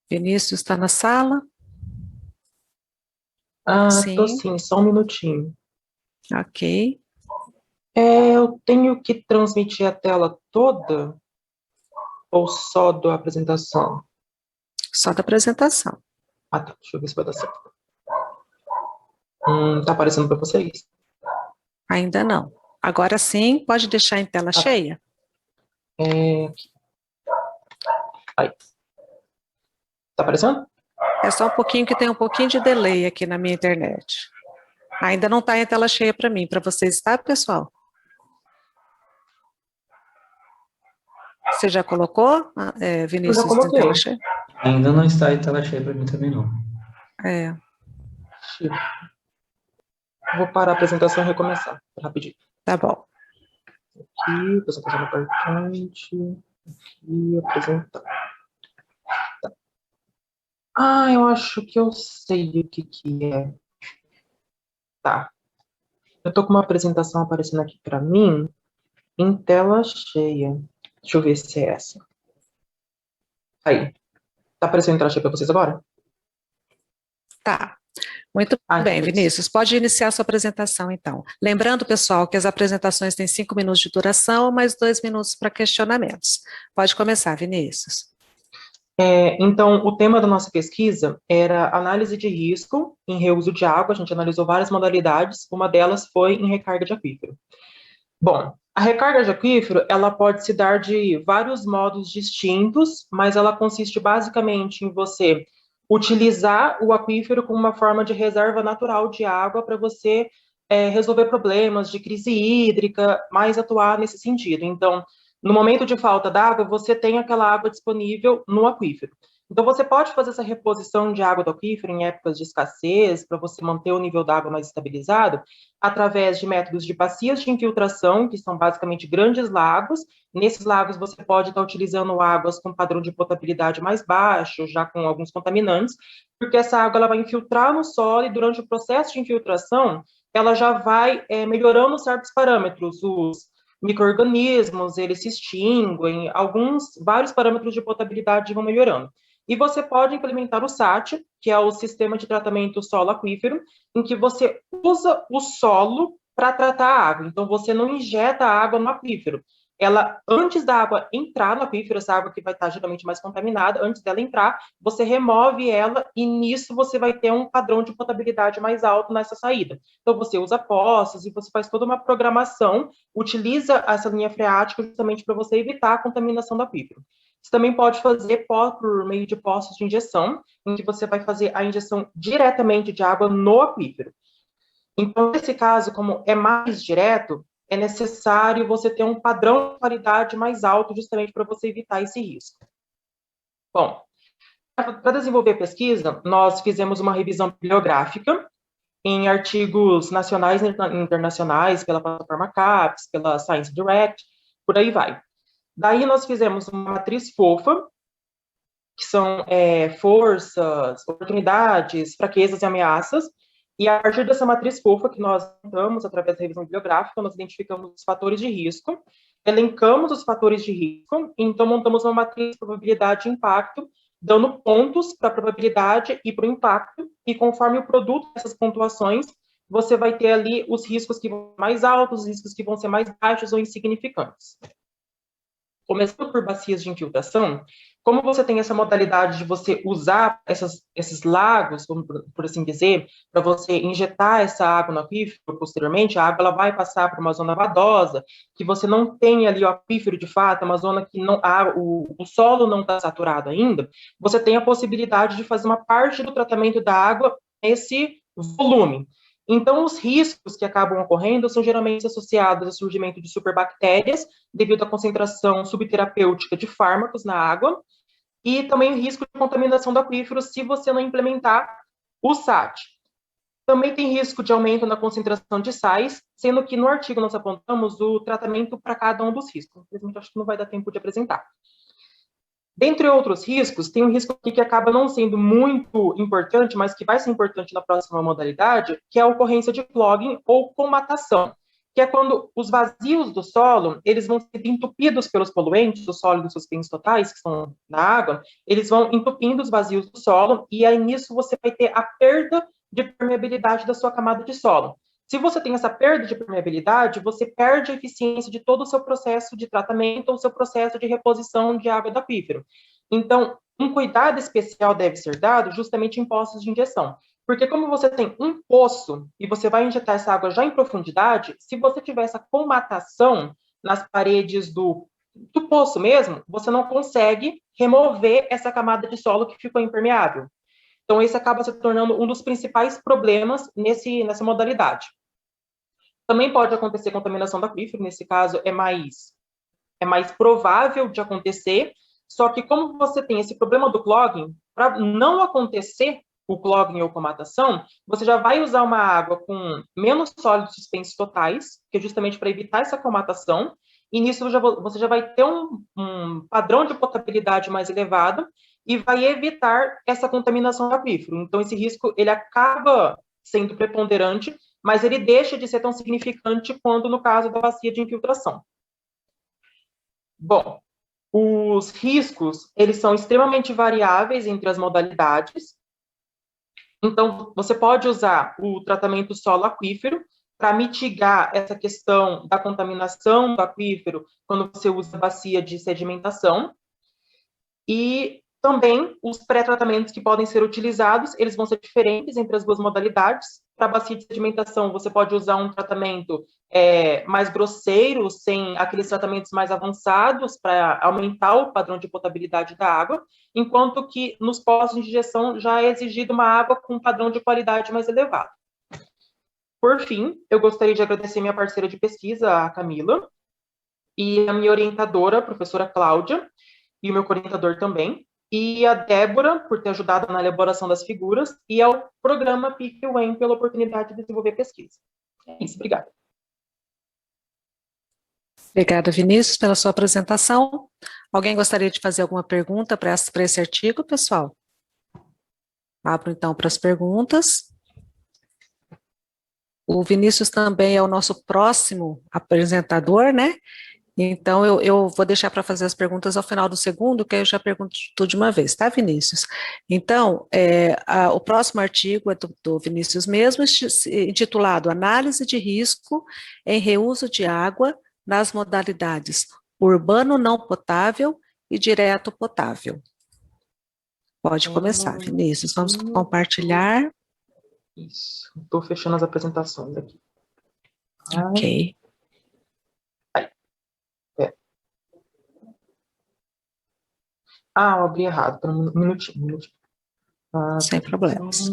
B: Vinícius está na sala?
G: Tô sim, só um minutinho.
B: Ok.
G: Eu tenho que transmitir a tela toda ou só da apresentação?
B: Só da apresentação.
G: Tá, deixa eu ver se vai dar certo. Tá aparecendo para vocês?
B: Ainda não. Agora sim, pode deixar em tela cheia?
G: Aí. Tá aparecendo?
B: É só um pouquinho que tem um pouquinho de delay aqui na minha internet. Ainda não está em tela cheia para mim, para vocês, tá, pessoal? Você já colocou, Vinícius,
G: Eu já coloquei.
B: em tela cheia?
F: Ainda não está em tela cheia para mim também, não.
G: Vou parar a apresentação e recomeçar, rapidinho.
B: Tá bom.
G: Aqui, apresentação no PowerPoint. Aqui, apresentar. Tá. Eu acho que eu sei o que é. Tá. Eu tô com uma apresentação aparecendo aqui para mim em tela cheia. Deixa eu ver se é essa. Aí. Tá aparecendo em tela cheia para vocês agora?
B: Tá. Muito bem, Vinícius. Pode iniciar a sua apresentação, então. Lembrando, pessoal, que as apresentações têm 5 minutos de duração, mais 2 minutos para questionamentos. Pode começar, Vinícius.
G: Então, o tema da nossa pesquisa era análise de risco em reuso de água. A gente analisou várias modalidades, uma delas foi em recarga de aquífero. Bom, a recarga de aquífero, ela pode se dar de vários modos distintos, mas ela consiste basicamente em você utilizar o aquífero como uma forma de reserva natural de água para você resolver problemas de crise hídrica, mais atuar nesse sentido. Então, no momento de falta d'água, você tem aquela água disponível no aquífero. Então, você pode fazer essa reposição de água do aquífero em épocas de escassez, para você manter o nível d'água mais estabilizado, através de métodos de bacias de infiltração, que são basicamente grandes lagos. Nesses lagos, você pode estar utilizando águas com padrão de potabilidade mais baixo, já com alguns contaminantes, porque essa água ela vai infiltrar no solo e, durante o processo de infiltração, ela já vai melhorando certos parâmetros. Os micro-organismos, eles se extinguem, vários parâmetros de potabilidade vão melhorando. E você pode implementar o SAT, que é o Sistema de Tratamento Solo Aquífero, em que você usa o solo para tratar a água. Então, você não injeta a água no aquífero. Antes da água entrar no aquífero, essa água que vai estar geralmente mais contaminada, antes dela entrar, você remove ela e nisso você vai ter um padrão de potabilidade mais alto nessa saída. Então, você usa poços e você faz toda uma programação, utiliza essa linha freática justamente para você evitar a contaminação do aquífero. Você também pode fazer por meio de poços de injeção, em que você vai fazer a injeção diretamente de água no aquífero. Então, nesse caso, como é mais direto, é necessário você ter um padrão de qualidade mais alto, justamente para você evitar esse risco. Bom, para desenvolver a pesquisa, nós fizemos uma revisão bibliográfica em artigos nacionais e internacionais, pela plataforma CAPES, pela Science Direct, por aí vai. Daí nós fizemos uma matriz FOFA, que são forças, oportunidades, fraquezas e ameaças, e a partir dessa matriz FOFA que nós montamos através da revisão bibliográfica, nós identificamos os fatores de risco, elencamos os fatores de risco, e então montamos uma matriz de probabilidade e impacto, dando pontos para a probabilidade e para o impacto, e conforme o produto dessas pontuações, você vai ter ali os riscos que vão ser mais altos, os riscos que vão ser mais baixos ou insignificantes. Começando por bacias de infiltração, como você tem essa modalidade de você usar esses lagos, por assim dizer, para você injetar essa água no aquífero, posteriormente, a água ela vai passar para uma zona vadosa, que você não tem ali o aquífero de fato, uma zona que o solo não está saturado ainda, você tem a possibilidade de fazer uma parte do tratamento da água nesse volume. Então, os riscos que acabam ocorrendo são geralmente associados ao surgimento de superbactérias, devido à concentração subterapêutica de fármacos na água, e também o risco de contaminação do aquífero se você não implementar o SAT. Também tem risco de aumento na concentração de sais, sendo que no artigo nós apontamos o tratamento para cada um dos riscos. Infelizmente, acho que não vai dar tempo de apresentar. Dentre outros riscos, tem um risco aqui que acaba não sendo muito importante, mas que vai ser importante na próxima modalidade, que é a ocorrência de clogging ou comatação, que é quando os vazios do solo, eles vão ser entupidos pelos poluentes, os sólidos suspensos totais, que estão na água, eles vão entupindo os vazios do solo, e aí nisso você vai ter a perda de permeabilidade da sua camada de solo. Se você tem essa perda de permeabilidade, você perde a eficiência de todo o seu processo de tratamento ou seu processo de reposição de água do aquífero. Então, um cuidado especial deve ser dado justamente em poços de injeção. Porque como você tem um poço e você vai injetar essa água já em profundidade, se você tiver essa comatação nas paredes do poço mesmo, você não consegue remover essa camada de solo que ficou impermeável. Então, esse acaba se tornando um dos principais problemas nessa modalidade. Também pode acontecer contaminação do aquífero, nesse caso é mais provável de acontecer, só que como você tem esse problema do clogging, para não acontecer o clogging ou comatação, você já vai usar uma água com menos sólidos suspensos totais, que é justamente para evitar essa comatação, e nisso você já vai ter um padrão de potabilidade mais elevado, e vai evitar essa contaminação do aquífero. Então, esse risco, ele acaba sendo preponderante, mas ele deixa de ser tão significante quanto no caso da bacia de infiltração. Bom, os riscos, eles são extremamente variáveis entre as modalidades. Então, você pode usar o tratamento solo-aquífero para mitigar essa questão da contaminação do aquífero quando você usa bacia de sedimentação. E também, os pré-tratamentos que podem ser utilizados, eles vão ser diferentes entre as duas modalidades. Para a bacia de sedimentação, você pode usar um tratamento mais grosseiro, sem aqueles tratamentos mais avançados, para aumentar o padrão de potabilidade da água, enquanto que nos poços de injeção já é exigida uma água com um padrão de qualidade mais elevado. Por fim, eu gostaria de agradecer minha parceira de pesquisa, a Camila, e a minha orientadora, a professora Cláudia, e o meu orientador também, e a Débora, por ter ajudado na elaboração das figuras, e ao programa PIC-UEM pela oportunidade de desenvolver pesquisa. É isso, obrigada.
B: Obrigada, Vinícius, pela sua apresentação. Alguém gostaria de fazer alguma pergunta para esse artigo, pessoal? Abro, então, para as perguntas. O Vinícius também é o nosso próximo apresentador, né? Então, eu vou deixar para fazer as perguntas ao final do segundo, que aí eu já pergunto tudo de uma vez, tá, Vinícius? Então, o próximo artigo é do Vinícius mesmo, intitulado Análise de Risco em Reuso de Água nas modalidades urbano não potável e direto potável. Pode começar, Vinícius. Vamos compartilhar.
G: Isso, estou fechando as apresentações aqui.
B: Ok.
G: Eu abri errado, por um minutinho.
B: Sem problemas.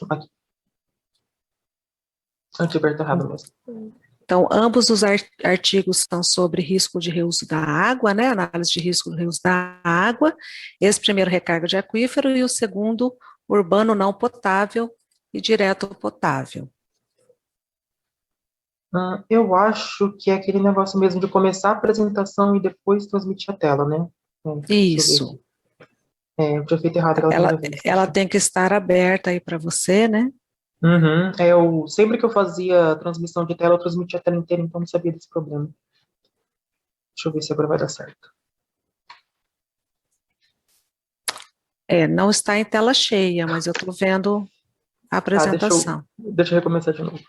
G: Aqui. Eu tinha aberto errado mesmo.
B: Então, ambos os artigos são sobre risco de reuso da água, né? Análise de risco do reuso da água. Esse primeiro, recarga de aquífero, e o segundo, urbano não potável e direto potável.
G: Eu acho que é aquele negócio mesmo de começar a apresentação e depois transmitir a tela, né?
B: Isso.
G: Eu tinha feito errado.
B: Ela tem que estar aberta aí para você, né?
G: Uhum. Sempre que eu fazia transmissão de tela, eu transmitia a tela inteira, então não sabia desse problema. Deixa eu ver se agora vai dar certo.
B: Não está em tela cheia, mas eu estou vendo a apresentação.
G: Deixa eu recomeçar de novo.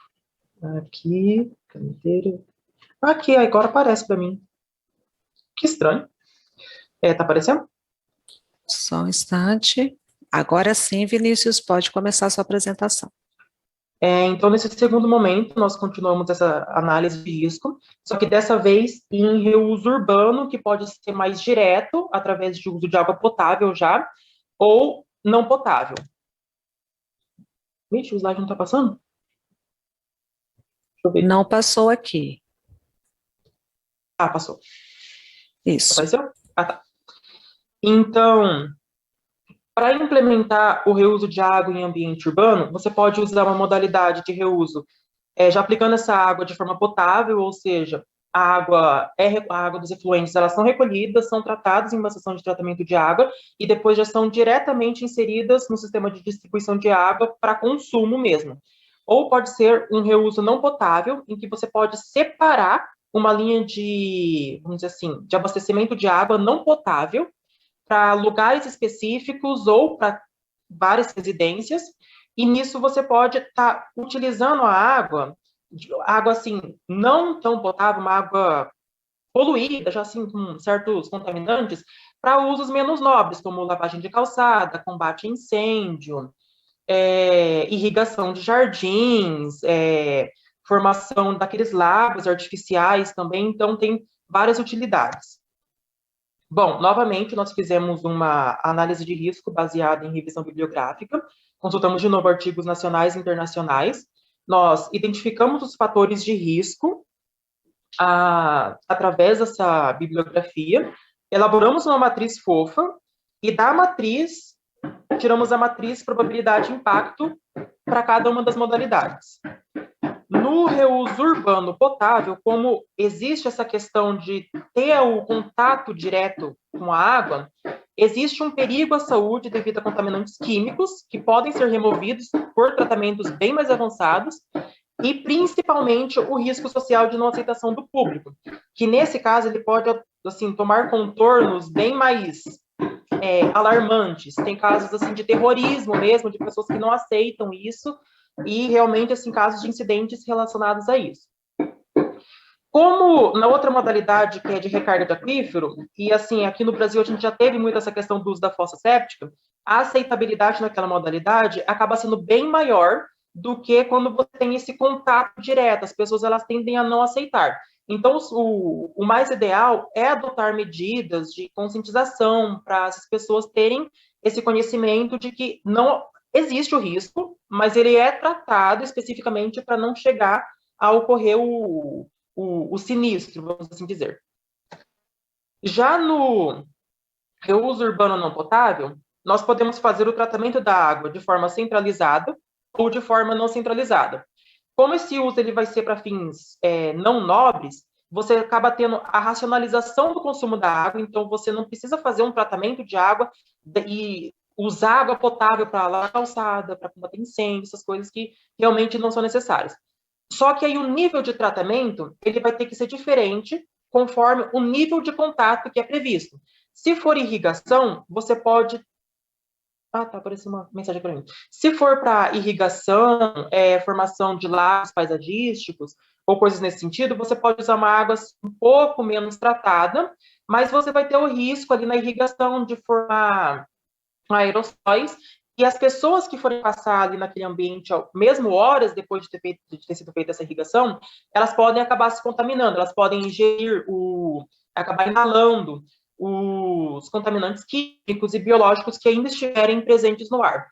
G: Aqui, inteira. Aqui, agora aparece para mim. Que estranho. Tá aparecendo?
B: Só um instante. Agora sim, Vinícius, pode começar a sua apresentação.
G: Então, nesse segundo momento, nós continuamos essa análise de risco, só que dessa vez em reuso urbano, que pode ser mais direto, através de uso de água potável já, ou não potável. Vixe, o slide não está passando? Deixa eu ver.
B: Não passou aqui.
G: Passou.
B: Isso.
G: Apareceu? Tá. Então, Para implementar o reuso de água em ambiente urbano, você pode usar uma modalidade de reuso já aplicando essa água de forma potável, ou seja, a água dos efluentes, elas são recolhidas, são tratadas em uma estação de tratamento de água e depois já são diretamente inseridas no sistema de distribuição de água para consumo mesmo. Ou pode ser um reuso não potável, em que você pode separar uma linha de, vamos dizer assim, de abastecimento de água não potável para lugares específicos ou para várias residências, e nisso você pode estar utilizando a água assim, não tão potável, uma água poluída, já assim, com certos contaminantes, para usos menos nobres, como lavagem de calçada, combate a incêndio, irrigação de jardins, formação daqueles lagos artificiais também, então tem várias utilidades. Bom, novamente, nós fizemos uma análise de risco baseada em revisão bibliográfica, consultamos de novo artigos nacionais e internacionais, nós identificamos os fatores de risco através dessa bibliografia, elaboramos uma matriz fofa, e da matriz, tiramos a matriz probabilidade e impacto para cada uma das modalidades. No reuso urbano potável, como existe essa questão de ter o contato direto com a água, existe um perigo à saúde devido a contaminantes químicos que podem ser removidos por tratamentos bem mais avançados e, principalmente, o risco social de não aceitação do público, que, nesse caso, ele pode, assim, tomar contornos bem mais alarmantes. Tem casos, assim, de terrorismo mesmo, de pessoas que não aceitam isso, e realmente, assim, casos de incidentes relacionados a isso. Como na outra modalidade, que é de recarga de aquífero, e assim, aqui no Brasil a gente já teve muito essa questão do uso da fossa séptica, a aceitabilidade naquela modalidade acaba sendo bem maior do que quando você tem esse contato direto, as pessoas elas tendem a não aceitar. Então, o mais ideal é adotar medidas de conscientização para as pessoas terem esse conhecimento de que não existe o risco, mas ele é tratado especificamente para não chegar a ocorrer o sinistro, vamos assim dizer. Já no reuso urbano não potável, nós podemos fazer o tratamento da água de forma centralizada ou de forma não centralizada. Como esse uso ele vai ser para fins não nobres, você acaba tendo a racionalização do consumo da água, então você não precisa fazer um tratamento de água e usar água potável para lavar a calçada, para combater incêndio, essas coisas que realmente não são necessárias. Só que aí o nível de tratamento, ele vai ter que ser diferente conforme o nível de contato que é previsto. Se for irrigação, você pode... tá aparecendo uma mensagem para mim. Se for para irrigação, formação de lagos paisagísticos, ou coisas nesse sentido, você pode usar uma água um pouco menos tratada, mas você vai ter o risco ali na irrigação de formar aerossóis, e as pessoas que forem passar ali naquele ambiente, mesmo horas depois de ter sido feita essa irrigação, elas podem acabar se contaminando, elas podem ingerir, acabar inalando os contaminantes químicos e biológicos que ainda estiverem presentes no ar.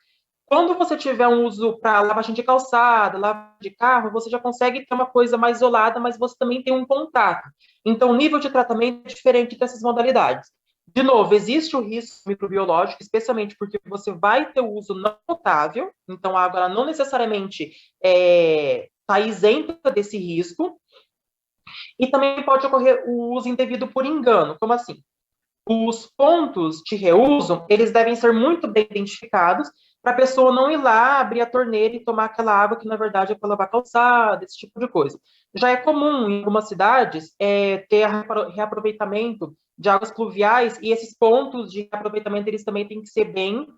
G: Quando você tiver um uso para lavagem de calçada, lavagem de carro, você já consegue ter uma coisa mais isolada, mas você também tem um contato. Então, o nível de tratamento é diferente dessas modalidades. De novo, existe o risco microbiológico, especialmente porque você vai ter o uso não potável, então a água ela não necessariamente está isenta desse risco, e também pode ocorrer o uso indevido por engano. Como assim? Os pontos de reuso, eles devem ser muito bem identificados, para a pessoa não ir lá, abrir a torneira e tomar aquela água que, na verdade, é para lavar calçada, esse tipo de coisa. Já é comum, em algumas cidades, ter reaproveitamento de águas pluviais, e esses pontos de reaproveitamento, eles também têm que ser bem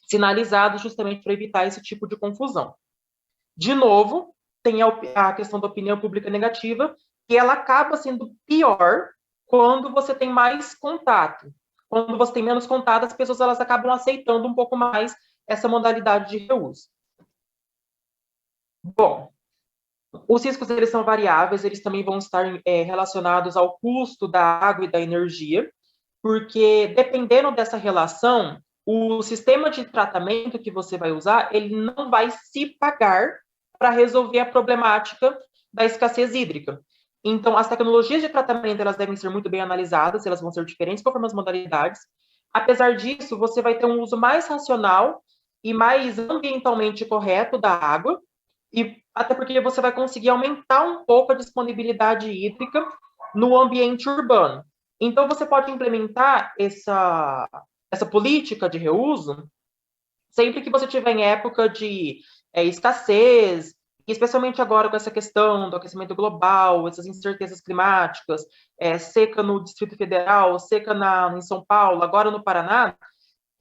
G: sinalizados, justamente para evitar esse tipo de confusão. De novo, tem a questão da opinião pública negativa, que ela acaba sendo pior quando você tem mais contato. Quando você tem menos contato, as pessoas elas acabam aceitando um pouco mais essa modalidade de reuso. Bom, os riscos eles são variáveis, eles também vão estar relacionados ao custo da água e da energia, porque dependendo dessa relação, o sistema de tratamento que você vai usar, ele não vai se pagar para resolver a problemática da escassez hídrica. Então, as tecnologias de tratamento, elas devem ser muito bem analisadas, elas vão ser diferentes conforme as modalidades. Apesar disso, você vai ter um uso mais racional e mais ambientalmente correto da água, e até porque você vai conseguir aumentar um pouco a disponibilidade hídrica no ambiente urbano. Então, você pode implementar essa política de reuso sempre que você tiver em época de escassez, especialmente agora com essa questão do aquecimento global, essas incertezas climáticas, seca no Distrito Federal, seca em São Paulo, agora no Paraná,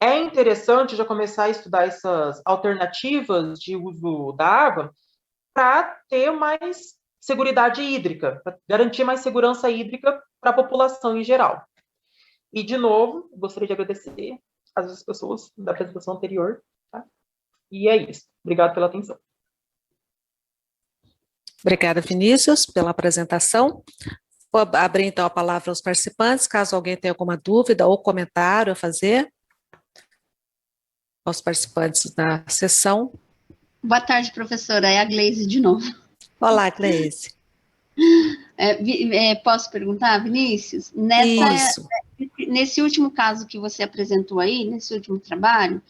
G: é interessante já começar a estudar essas alternativas de uso da água para ter mais seguridade hídrica, para garantir mais segurança hídrica para a população em geral. E, de novo, gostaria de agradecer às pessoas da apresentação anterior. Tá? E é isso. Obrigado pela atenção.
B: Obrigada, Vinícius, pela apresentação. Vou abrir, então, a palavra aos participantes, caso alguém tenha alguma dúvida ou comentário a fazer. Aos participantes da sessão.
E: Boa tarde, professora. É a Gleise de novo.
B: Olá, Gleise.
E: Posso perguntar, Vinícius?
B: Isso.
E: Nesse último caso que você apresentou aí, nesse último trabalho,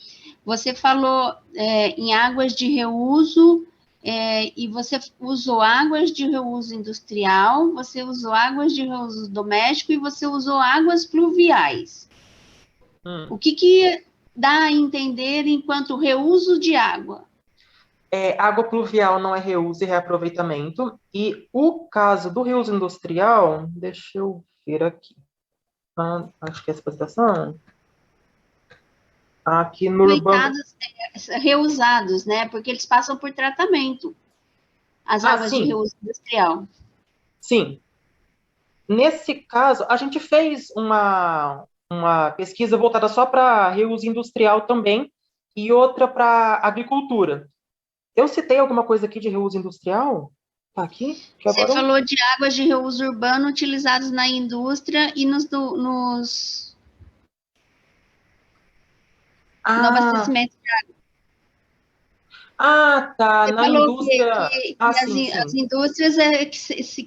E: você falou em águas de reuso, e você usou águas de reuso industrial, você usou águas de reuso doméstico e você usou águas pluviais. O que dá a entender enquanto reuso de água?
G: Água pluvial não é reuso e reaproveitamento. E o caso do reuso industrial, deixa eu ver aqui. Acho que é essa apresentação. Aqui no urbano.
E: Reusados, né? Porque eles passam por tratamento. As águas de reuso industrial.
G: Sim. Nesse caso, a gente fez uma pesquisa voltada só para reuso industrial também e outra para agricultura. Eu citei alguma coisa aqui de reuso industrial? Tá aqui?
E: Você falou de águas de reuso urbano utilizadas na indústria e no abastecimento de água.
G: Tá.
E: Você
G: na indústria.
E: As indústrias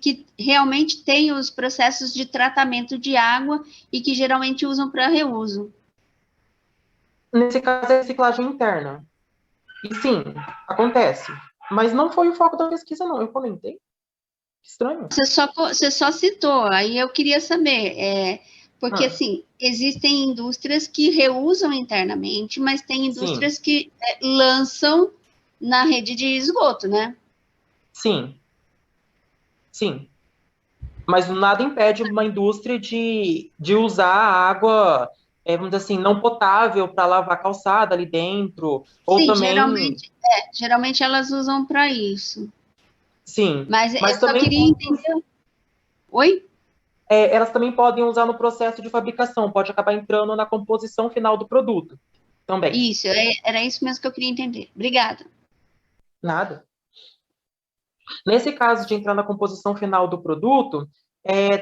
E: que realmente têm os processos de tratamento de água e que geralmente usam para reuso.
G: Nesse caso, é reciclagem interna. E sim, acontece. Mas não foi o foco da pesquisa, não. Eu comentei. Estranho.
E: Você só citou, aí eu queria saber, porque assim, existem indústrias que reusam internamente, mas tem indústrias que lançam na rede de esgoto, né?
G: Sim. Mas nada impede uma indústria de usar a água, vamos dizer assim, não potável para lavar calçada ali dentro. Ou
E: Sim,
G: também.
E: Geralmente elas usam para isso.
G: Sim.
E: Mas eu só
G: também
E: queria entender. Oi?
G: Elas também podem usar no processo de fabricação, pode acabar entrando na composição final do produto também.
E: Isso, era isso mesmo que eu queria entender. Obrigada.
G: Nada. Nesse caso de entrar na composição final do produto,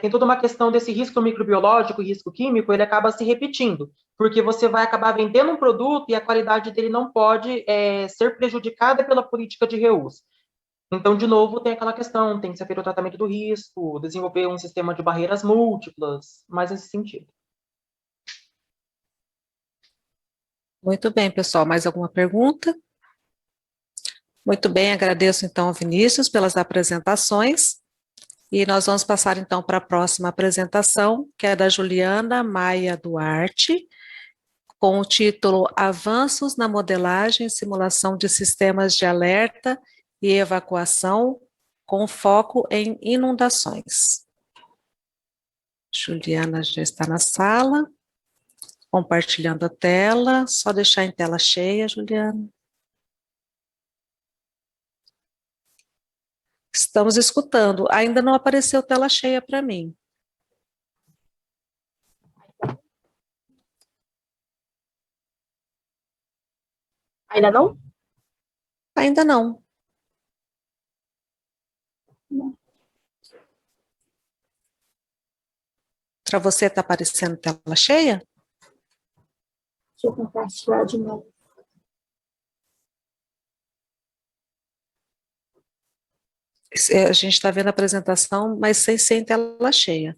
G: tem toda uma questão desse risco microbiológico e risco químico, ele acaba se repetindo, porque você vai acabar vendendo um produto e a qualidade dele não pode ser prejudicada pela política de reuso. Então, de novo, tem aquela questão, tem que ser feito o tratamento do risco, desenvolver um sistema de barreiras múltiplas, mais nesse sentido.
B: Muito bem, pessoal. Mais alguma pergunta? Muito bem, agradeço então ao Vinícius pelas apresentações. E nós vamos passar então para a próxima apresentação, que é da Juliana Maia Duarte, com o título Avanços na modelagem e simulação de sistemas de alerta e evacuação, com foco em inundações. Juliana já está na sala, compartilhando a tela, só deixar em tela cheia, Juliana. Estamos escutando, ainda não apareceu tela cheia para mim.
A: Ainda não?
B: Ainda não. Para você está aparecendo tela cheia?
A: Deixa eu compartilhar de novo.
B: A gente está vendo a apresentação, mas sem tela cheia.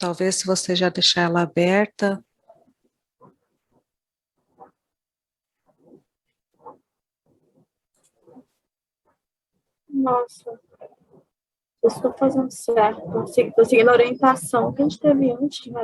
B: Talvez se você já deixar ela aberta.
H: Nossa, eu estou fazendo certo. Estou seguindo a orientação que a gente teve antes, né?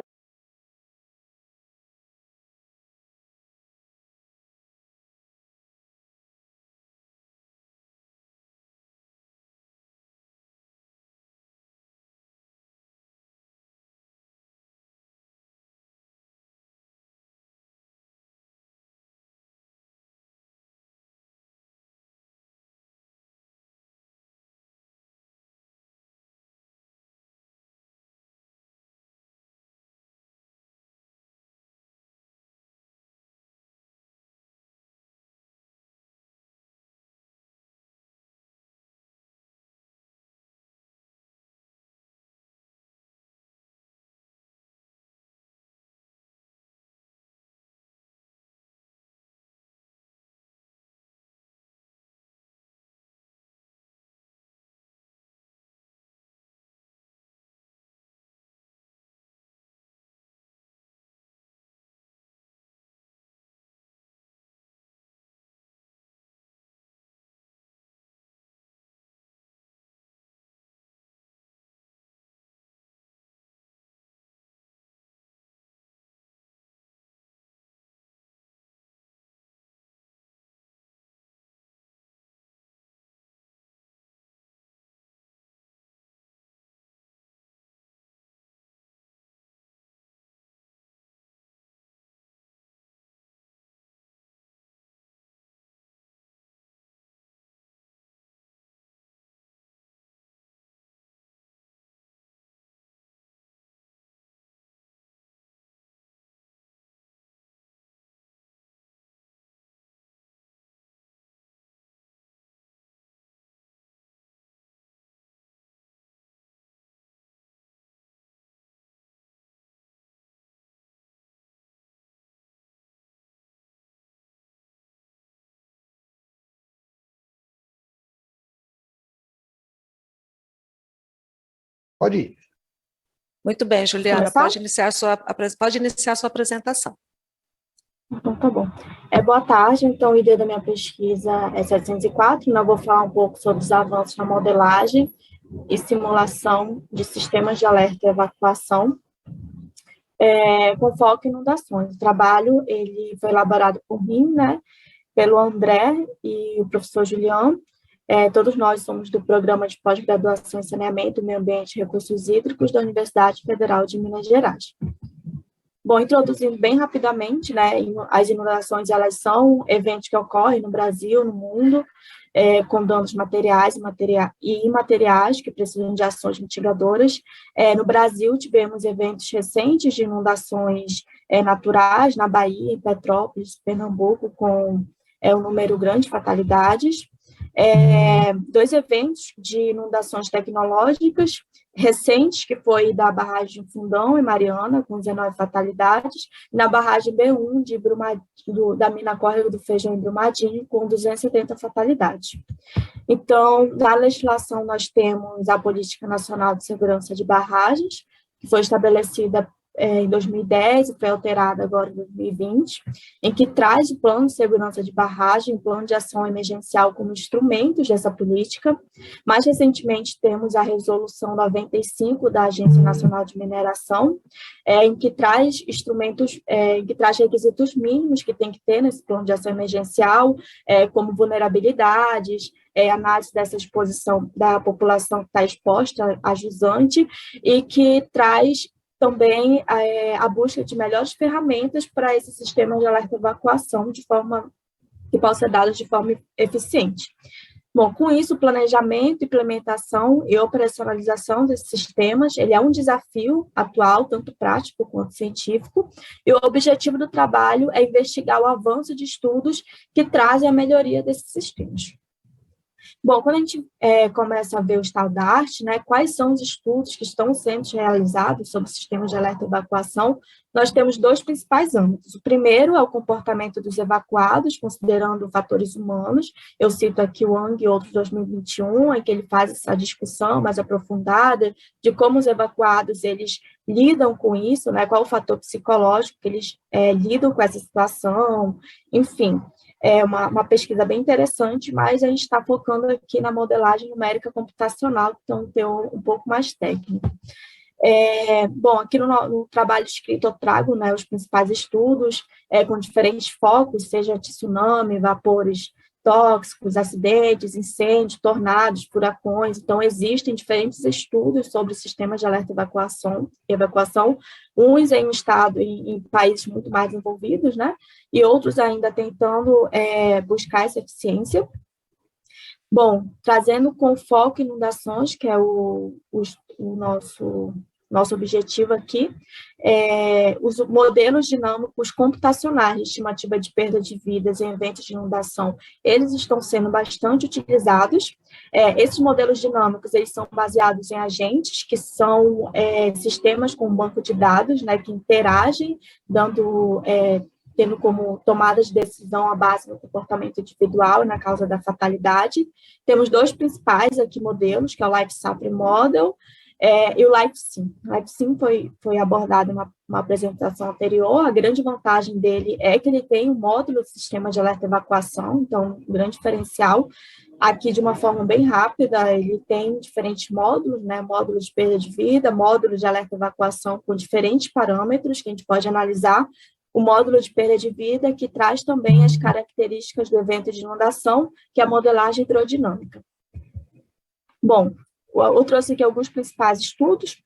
D: Pode ir.
B: Muito bem, Juliana,
H: Começar?
B: pode iniciar a sua apresentação.
H: Então, tá bom. Boa tarde, então, o ID da minha pesquisa é 704, eu vou falar um pouco sobre os avanços na modelagem e simulação de sistemas de alerta e evacuação, com foco em inundações. O trabalho, ele foi elaborado por mim, né, pelo André e o professor Juliano. Todos nós somos do Programa de Pós-Graduação em Saneamento, Meio Ambiente e Recursos Hídricos da Universidade Federal de Minas Gerais. Bom, introduzindo bem rapidamente, né, as inundações, elas são eventos que ocorrem no Brasil, no mundo, com danos materiais e imateriais que precisam de ações mitigadoras. No Brasil, tivemos eventos recentes de inundações naturais, na Bahia, em Petrópolis, Pernambuco, com um número grande de fatalidades. 2 eventos de inundações tecnológicas recentes, que foi da barragem Fundão e Mariana, com 19 fatalidades, e na barragem B1 da mina Córrego do Feijão em Brumadinho, com 270 fatalidades. Então, na legislação, nós temos a Política Nacional de Segurança de Barragens, que foi estabelecida em 2010 e foi alterada agora em 2020, em que traz o Plano de Segurança de Barragem, o Plano de Ação Emergencial como instrumentos dessa política. Mais recentemente, temos a Resolução 95 da Agência Nacional de Mineração, em que traz requisitos mínimos que tem que ter nesse Plano de Ação Emergencial, como vulnerabilidades, análise dessa exposição da população que está exposta a jusante, e que traz também a busca de melhores ferramentas para esse sistema de alerta e evacuação de forma que possa ser dado de forma eficiente. Bom, com isso, o planejamento, implementação e operacionalização desses sistemas, ele é um desafio atual, tanto prático quanto científico, e o objetivo do trabalho é investigar o avanço de estudos que trazem a melhoria desses sistemas. Bom, quando a gente começa a ver o estado da arte, né, quais são os estudos que estão sendo realizados sobre sistemas de alerta e evacuação, nós temos dois principais âmbitos. O primeiro é o comportamento dos evacuados, considerando fatores humanos. Eu cito aqui o Wang e outros 2021, em que ele faz essa discussão mais aprofundada de como os evacuados eles lidam com isso, né, qual o fator psicológico que eles lidam com essa situação, enfim. É uma pesquisa bem interessante, mas a gente está focando aqui na modelagem numérica computacional, que tem um teor um pouco mais técnico. Bom, aqui no trabalho escrito eu trago, né, os principais estudos com diferentes focos, seja tsunami, vapores tóxicos, acidentes, incêndios, tornados, furacões. Então, existem diferentes estudos sobre sistemas de alerta e evacuação, uns em estado, em países muito mais envolvidos, né, e outros ainda tentando buscar essa eficiência. Bom, trazendo com foco em inundações, que é o nosso objetivo aqui, os modelos dinâmicos computacionais de estimativa de perda de vidas em eventos de inundação, eles estão sendo bastante utilizados. Esses modelos dinâmicos, eles são baseados em agentes, que são sistemas com banco de dados, né, que interagem, tendo como tomada de decisão a base no comportamento individual e na causa da fatalidade. Temos dois principais aqui modelos, que é o LifeSAPRE Model e o LifeSim. O LifeSim foi abordado em uma apresentação anterior. A grande vantagem dele é que ele tem um módulo de sistema de alerta e evacuação, então, um grande diferencial. Aqui, de uma forma bem rápida, ele tem diferentes módulos, né? Módulo de perda de vida, módulo de alerta e evacuação com diferentes parâmetros que a gente pode analisar. O módulo de perda de vida, que traz também as características do evento de inundação, que é a modelagem hidrodinâmica. Bom, eu trouxe aqui alguns principais estudos,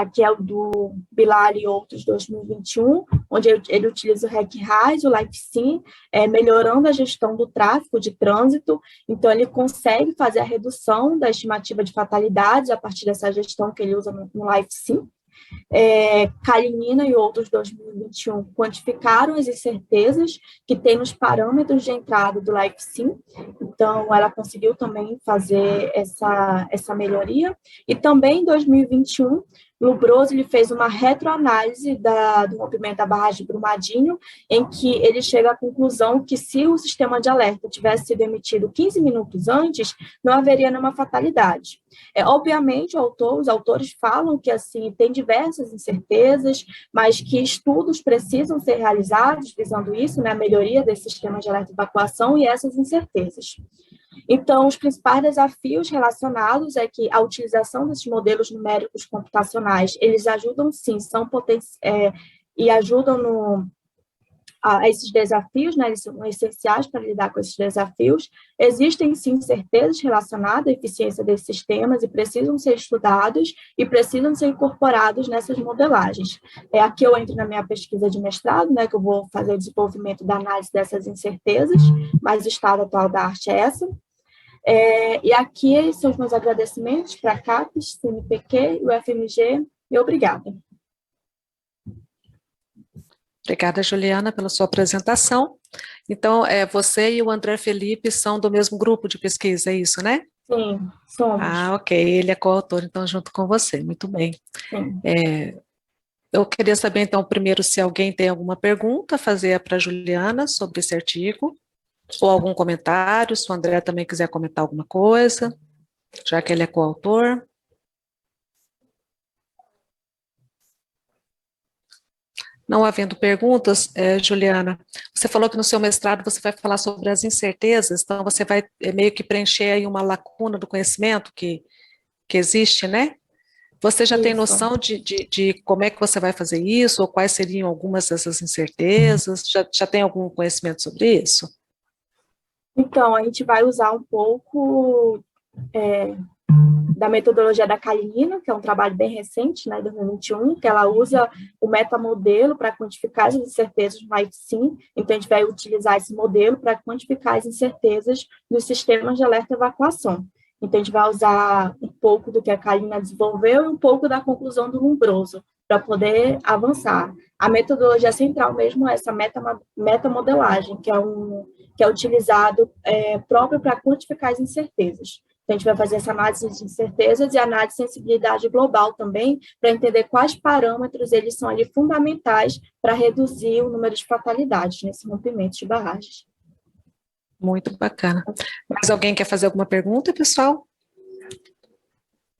H: aqui é o do Bilal e outros 2021, onde ele utiliza o RecRAS, o LifeSim, melhorando a gestão do tráfego de trânsito. Então, ele consegue fazer a redução da estimativa de fatalidades a partir dessa gestão que ele usa no LifeSim. Kalinina e outros 2021 quantificaram as incertezas que tem nos parâmetros de entrada do LifeSim, então ela conseguiu também fazer essa melhoria, e também em 2021 Lubroso ele fez uma retroanálise do rompimento da barragem de Brumadinho, em que ele chega à conclusão que se o sistema de alerta tivesse sido emitido 15 minutos antes, não haveria nenhuma fatalidade. Obviamente, os autores falam que assim tem diversas incertezas, mas que estudos precisam ser realizados visando isso, né, a melhoria desse sistema de alerta e evacuação e essas incertezas. Então, os principais desafios relacionados é que a utilização desses modelos numéricos computacionais, eles ajudam sim, e ajudam a esses desafios, né, eles são essenciais para lidar com esses desafios. Existem sim incertezas relacionadas à eficiência desses sistemas e precisam ser estudados e precisam ser incorporados nessas modelagens. Aqui eu entro na minha pesquisa de mestrado, né, que eu vou fazer o desenvolvimento da análise dessas incertezas, mas o estado atual da arte é essa. E aqui são os meus agradecimentos para a CAPES, CNPq, o FMG, e obrigada.
B: Obrigada, Juliana, pela sua apresentação. Então, você e o André Felipe são do mesmo grupo de pesquisa, é isso, né?
H: Sim, somos.
B: Ah, ok, ele é coautor, então, junto com você, muito bem.
H: Sim.
B: Eu queria saber, então, primeiro, se alguém tem alguma pergunta a fazer para a Juliana sobre esse artigo, ou algum comentário, se o André também quiser comentar alguma coisa, já que ele é coautor. Não havendo perguntas, Juliana, você falou que no seu mestrado você vai falar sobre as incertezas, então você vai meio que preencher aí uma lacuna do conhecimento que existe, né? Você já tem noção de como é que você vai fazer isso, ou quais seriam algumas dessas incertezas? Já tem algum conhecimento sobre isso?
H: Então, a gente vai usar um pouco da metodologia da Kalinina, que é um trabalho bem recente, né, de 2021, que ela usa o metamodelo para quantificar as incertezas no LifeSim. Então, a gente vai utilizar esse modelo para quantificar as incertezas dos sistemas de alerta e evacuação. Então, a gente vai usar um pouco do que a Kalinina desenvolveu e um pouco da conclusão do Lombroso, para poder avançar. A metodologia central mesmo é essa metamodelagem, que é que é utilizado próprio para quantificar as incertezas. Então, a gente vai fazer essa análise de incertezas e análise de sensibilidade global também, para entender quais parâmetros eles são ali fundamentais para reduzir o número de fatalidades nesse rompimento de barragens.
B: Muito bacana. Mais alguém quer fazer alguma pergunta, pessoal?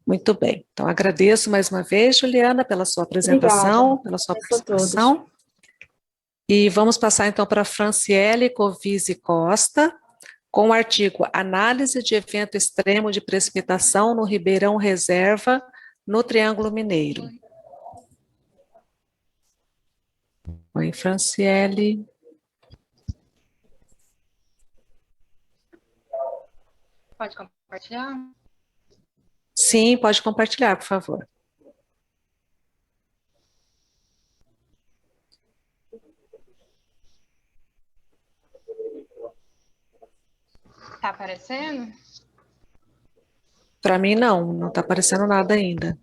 B: Muito bem. Então, agradeço mais uma vez, Juliana, pela sua apresentação, pela sua participação. E vamos passar, então, para a Franciele Covisi Costa, com o artigo Análise de evento extremo de precipitação no Ribeirão Reserva, no Triângulo Mineiro. Oi, Franciele.
I: Pode compartilhar?
B: Sim, pode compartilhar, por favor.
I: Tá aparecendo?
B: Para mim, não está aparecendo nada ainda.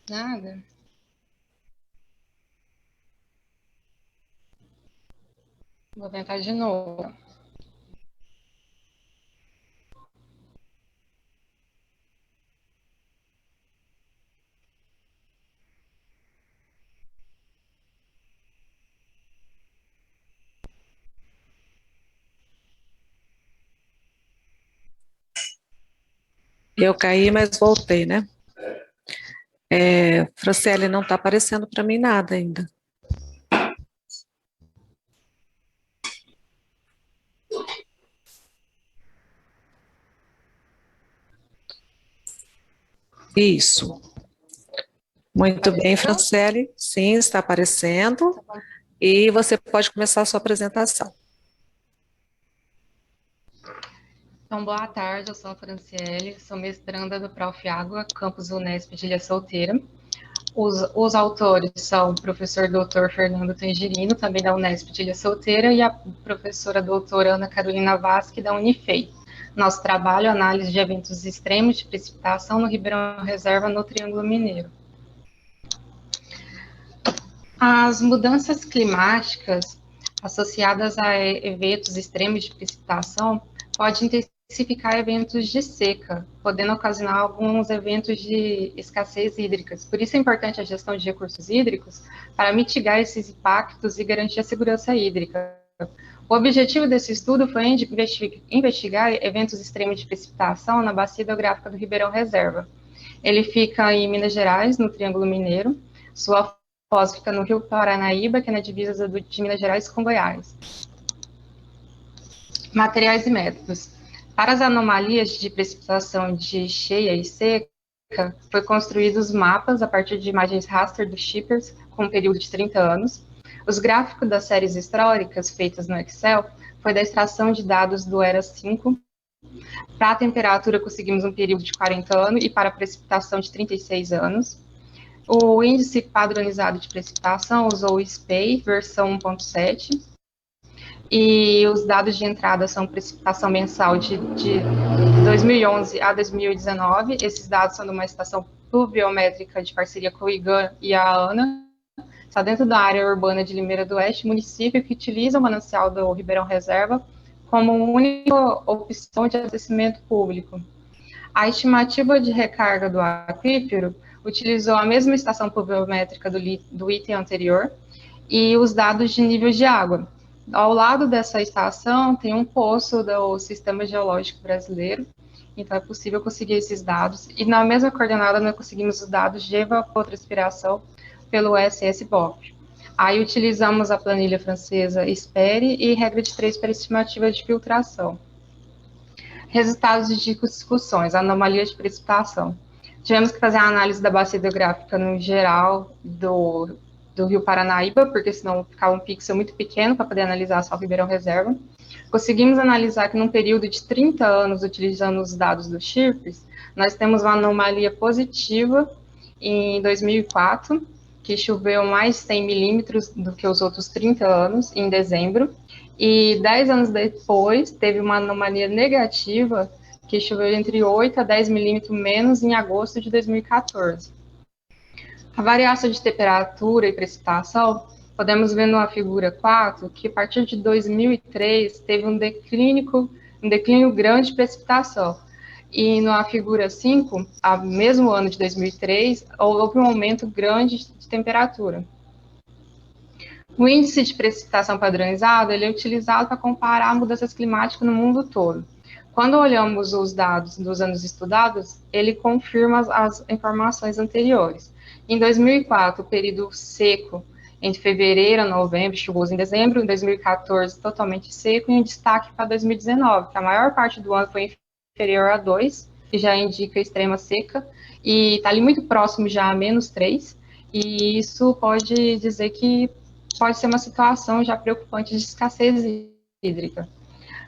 I: Nada? Vou tentar de novo.
B: Eu caí, mas voltei, né? Franciele, não está aparecendo para mim nada ainda. Isso. Muito bem, Franciele. Sim, está aparecendo. E você pode começar a sua apresentação.
I: Então, boa tarde, eu sou a Franciele, sou mestranda do Prof. Água, campus Unesp de Ilha Solteira. Os autores são o professor doutor Fernando Tangerino, também da Unesp de Ilha Solteira, e a professora doutora Ana Carolina Vasque, da Unifei. Nosso trabalho é análise de eventos extremos de precipitação no Ribeirão Reserva, no Triângulo Mineiro. As mudanças climáticas associadas a eventos extremos de precipitação podem intensificar eventos de seca, podendo ocasionar alguns eventos de escassez hídricas. Por isso é importante a gestão de recursos hídricos para mitigar esses impactos e garantir a segurança hídrica. O objetivo desse estudo foi investigar eventos extremos de precipitação na bacia hidrográfica do Ribeirão Reserva. Ele fica em Minas Gerais, no Triângulo Mineiro. Sua foz fica no Rio Paranaíba, que é na divisa de Minas Gerais com Goiás. Materiais e métodos. Para as anomalias de precipitação de cheia e seca, foi construídos mapas a partir de imagens raster do Shippers, com um período de 30 anos. Os gráficos das séries históricas feitas no Excel foi da extração de dados do ERA 5. Para a temperatura, conseguimos um período de 40 anos e para a precipitação de 36 anos. O índice padronizado de precipitação usou o SPEI, versão 1.7. E os dados de entrada são precipitação mensal de 2011 a 2019. Esses dados são de uma estação pluviométrica de parceria com o IGAN e a ANA. Está dentro da área urbana de Limeira do Oeste, município que utiliza o manancial do Ribeirão Reserva como única opção de abastecimento público. A estimativa de recarga do aquífero utilizou a mesma estação pluviométrica do item anterior e os dados de nível de água. Ao lado dessa estação tem um poço do Sistema Geológico Brasileiro, então é possível conseguir esses dados. E na mesma coordenada nós conseguimos os dados de evapotranspiração pelo SSBOP. Aí utilizamos a planilha francesa SPERE e regra de 3 para estimativa de filtração. Resultados de discussões, anomalia de precipitação. Tivemos que fazer a análise da bacia hidrográfica no geral do Rio Paranaíba, porque senão ficava um pixel muito pequeno para poder analisar só o Ribeirão Reserva. Conseguimos analisar que num período de 30 anos, utilizando os dados do Shippers, nós temos uma anomalia positiva em 2004, que choveu mais 100 milímetros do que os outros 30 anos, em dezembro, e 10 anos depois teve uma anomalia negativa, que choveu entre 8 a 10 milímetros menos em agosto de 2014. A variação de temperatura e precipitação podemos ver na figura 4 que a partir de 2003 teve um declínio grande de precipitação. E na figura 5, no mesmo ano de 2003, houve um aumento grande de temperatura. O índice de precipitação padronizado ele é utilizado para comparar mudanças climáticas no mundo todo. Quando olhamos os dados dos anos estudados, ele confirma as informações anteriores. Em 2004, o período seco, entre fevereiro a novembro, chuvoso em dezembro, em 2014, totalmente seco, e um destaque para 2019, que a maior parte do ano foi inferior a 2, que já indica extrema seca, e está ali muito próximo já a -3, e isso pode dizer que pode ser uma situação já preocupante de escassez hídrica.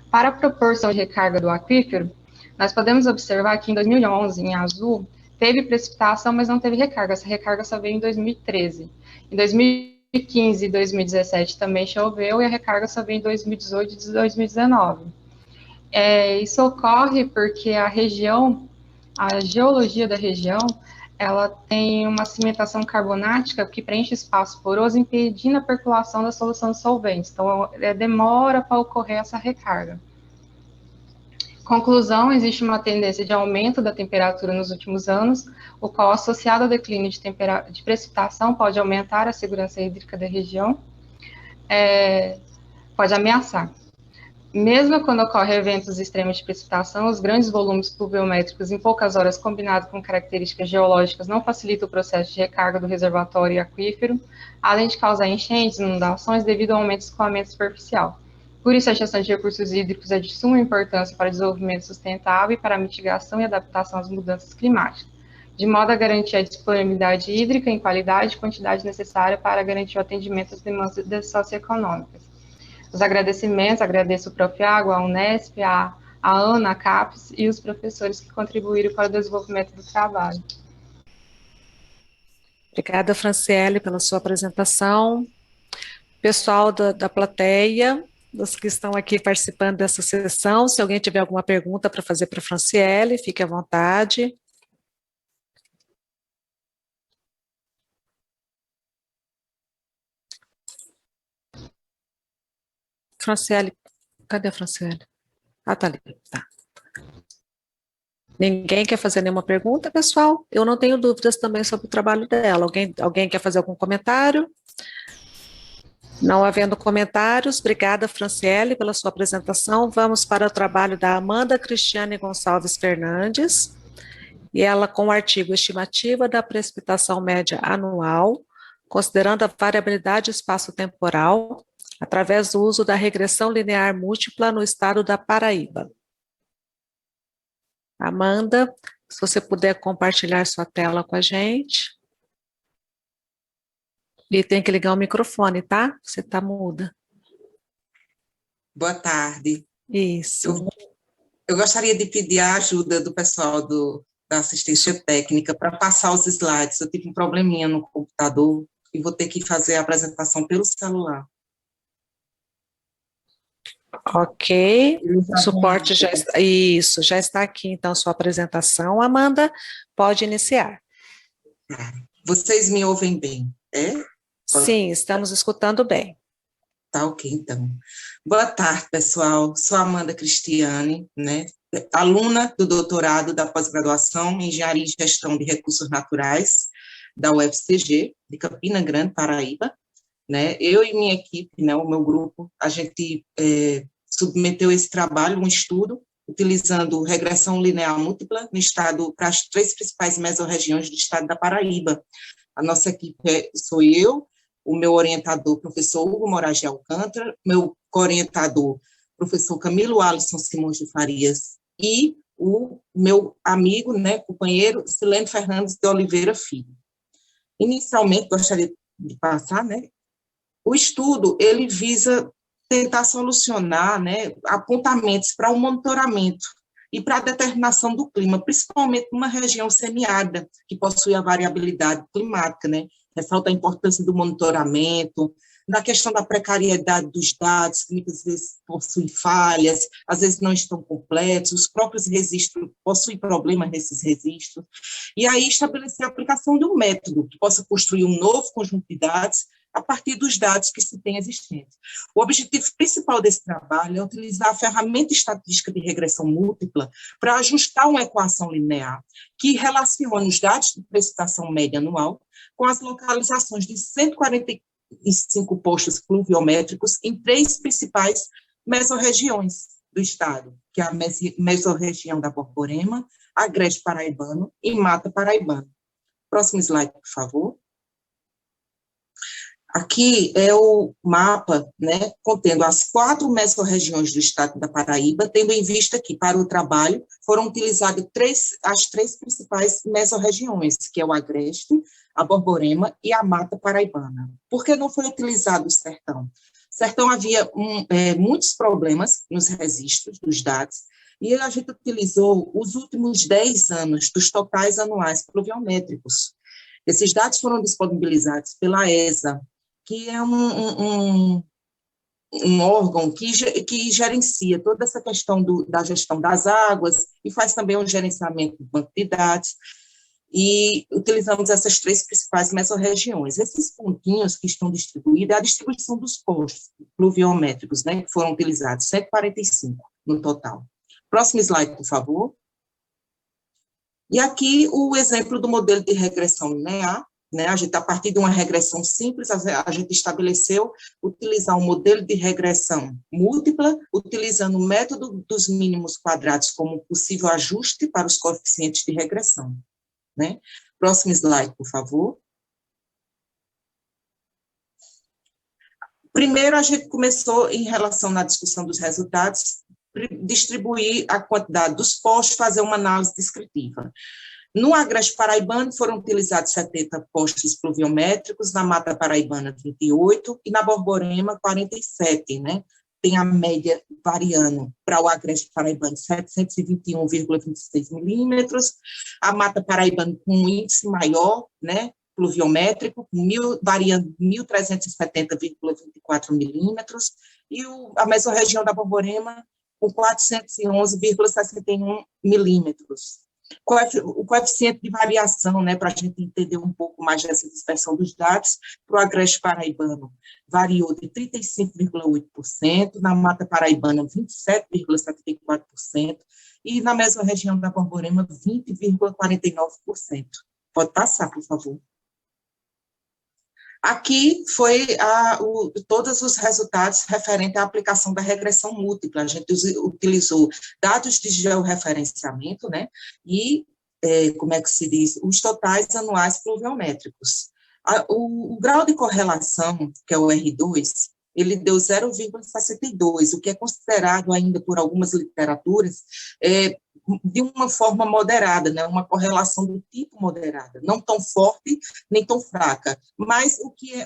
I: Para a proporção de recarga do aquífero, nós podemos observar que em 2011, em azul, teve precipitação, mas não teve recarga. Essa recarga só veio em 2013. Em 2015 e 2017 também choveu, e a recarga só veio em 2018 e 2019. Isso ocorre porque a geologia da região, ela tem uma cimentação carbonática que preenche espaço poroso, impedindo a percolação da solução de solventes. Então, demora para ocorrer essa recarga. Conclusão, existe uma tendência de aumento da temperatura nos últimos anos, o qual, associado ao declínio de precipitação, pode aumentar a segurança hídrica da região, pode ameaçar. Mesmo quando ocorrem eventos extremos de precipitação, os grandes volumes pluviométricos em poucas horas, combinados com características geológicas, não facilitam o processo de recarga do reservatório e aquífero, além de causar enchentes e inundações devido ao aumento do escoamento superficial. Por isso, a gestão de recursos hídricos é de suma importância para o desenvolvimento sustentável e para a mitigação e adaptação às mudanças climáticas, de modo a garantir a disponibilidade hídrica em qualidade e quantidade necessária para garantir o atendimento às demandas socioeconômicas. Os agradecimentos, agradeço o Profiágua, a Unesp, a ANA, a CAPES e os professores que contribuíram para o desenvolvimento do trabalho.
B: Obrigada, Franciele, pela sua apresentação. Pessoal da plateia, dos que estão aqui participando dessa sessão, se alguém tiver alguma pergunta para fazer para a Franciele, fique à vontade. Franciele, cadê a Franciele? Ah, tá ali, tá. Ninguém quer fazer nenhuma pergunta, pessoal? Eu não tenho dúvidas também sobre o trabalho dela. Alguém quer fazer algum comentário? Não havendo comentários, obrigada, Franciele, pela sua apresentação. Vamos para o trabalho da Amanda Cristiane Gonçalves Fernandes, e ela com o artigo Estimativa da Precipitação Média Anual, considerando a variabilidade espaço-temporal, através do uso da regressão linear múltipla no estado da Paraíba. Amanda, se você puder compartilhar sua tela com a gente. E tem que ligar o microfone, tá? Você está muda.
J: Boa tarde.
B: Isso.
J: Eu gostaria de pedir a ajuda do pessoal da assistência técnica para passar os slides. Eu tive um probleminha no computador e vou ter que fazer a apresentação pelo celular.
B: Ok, o suporte já está, isso, já está aqui, então, sua apresentação, Amanda, pode iniciar.
J: Vocês me ouvem bem, é?
B: Sim, estamos escutando bem.
J: Tá ok, então. Boa tarde, pessoal, sou Amanda Cristiane, né, aluna do doutorado da pós-graduação em Engenharia e Gestão de Recursos Naturais, da UFCG, de Campina Grande, Paraíba. Né? Eu e minha equipe, né, o meu grupo, a gente submeteu esse trabalho, um estudo, utilizando regressão linear múltipla no estado, para as 3 principais mesorregiões do estado da Paraíba. A nossa equipe sou eu, o meu orientador, professor Hugo Moraes de Alcântara, meu co-orientador, professor Camilo Alisson Simões de Farias, e o meu amigo, né, companheiro, Silene Fernandes de Oliveira Filho. Inicialmente, gostaria de passar, né, o estudo, ele visa tentar solucionar, né, apontamentos para o monitoramento e para a determinação do clima, principalmente numa região semiárida, que possui a variabilidade climática, né, ressalta a importância do monitoramento, da questão da precariedade dos dados, que muitas vezes possuem falhas, às vezes não estão completos, os próprios registros possuem problemas nesses registros, e aí estabelecer a aplicação de um método que possa construir um novo conjunto de dados a partir dos dados que se tem existentes. O objetivo principal desse trabalho é utilizar a ferramenta estatística de regressão múltipla para ajustar uma equação linear que relaciona os dados de precipitação média anual com as localizações de 145 postos pluviométricos em 3 principais mesorregiões do estado, que é a mesorregião da Borborema, Agreste Paraibano e Mata Paraibana. Próximo slide, por favor. Aqui é o mapa, né, contendo as 4 mesorregiões do estado da Paraíba, tendo em vista que, para o trabalho, foram utilizadas as 3 principais mesorregiões, que é o Agreste, a Borborema e a Mata Paraibana. Por que não foi utilizado o Sertão? O Sertão havia muitos problemas nos registros dos dados, e a gente utilizou os últimos 10 anos dos totais anuais pluviométricos. Esses dados foram disponibilizados pela ESA, que é um órgão que gerencia toda essa questão da gestão das águas e faz também um gerenciamento do banco de dados, e utilizamos essas 3 principais mesorregiões. Esses pontinhos que estão distribuídos é a distribuição dos postos pluviométricos, né, que foram utilizados, 145 no total. Próximo slide, por favor. E aqui o exemplo do modelo de regressão linear, né? A gente, a partir de uma regressão simples, a gente estabeleceu utilizar um modelo de regressão múltipla, utilizando o método dos mínimos quadrados como possível ajuste para os coeficientes de regressão, né? Próximo slide, por favor. Primeiro, a gente começou, em relação na discussão dos resultados, distribuir a quantidade dos postos, fazer uma análise descritiva. No Agreste Paraibano foram utilizados 70 postos pluviométricos, na Mata Paraibana 28 e na Borborema 47, né? Tem a média variando para o Agreste Paraibano 721,26 milímetros, a Mata Paraibana com um índice maior, né, pluviométrico, variando 1.370,24 milímetros, e a mesorregião da Borborema com 411,61 milímetros. O coeficiente de variação, né, para a gente entender um pouco mais dessa dispersão dos dados, para o Agreste Paraibano variou de 35,8%, na Mata Paraibana 27,74%, e na mesorregião da Borborema 20,49%. Pode passar, por favor. Aqui foi todos os resultados referentes à aplicação da regressão múltipla. A gente utilizou dados de georreferenciamento, né, e, como é que se diz, os totais anuais pluviométricos. O grau de correlação, que é o R2, ele deu 0,62, o que é considerado ainda por algumas literaturas de uma forma moderada, né, uma correlação do tipo moderada, não tão forte nem tão fraca, mas o que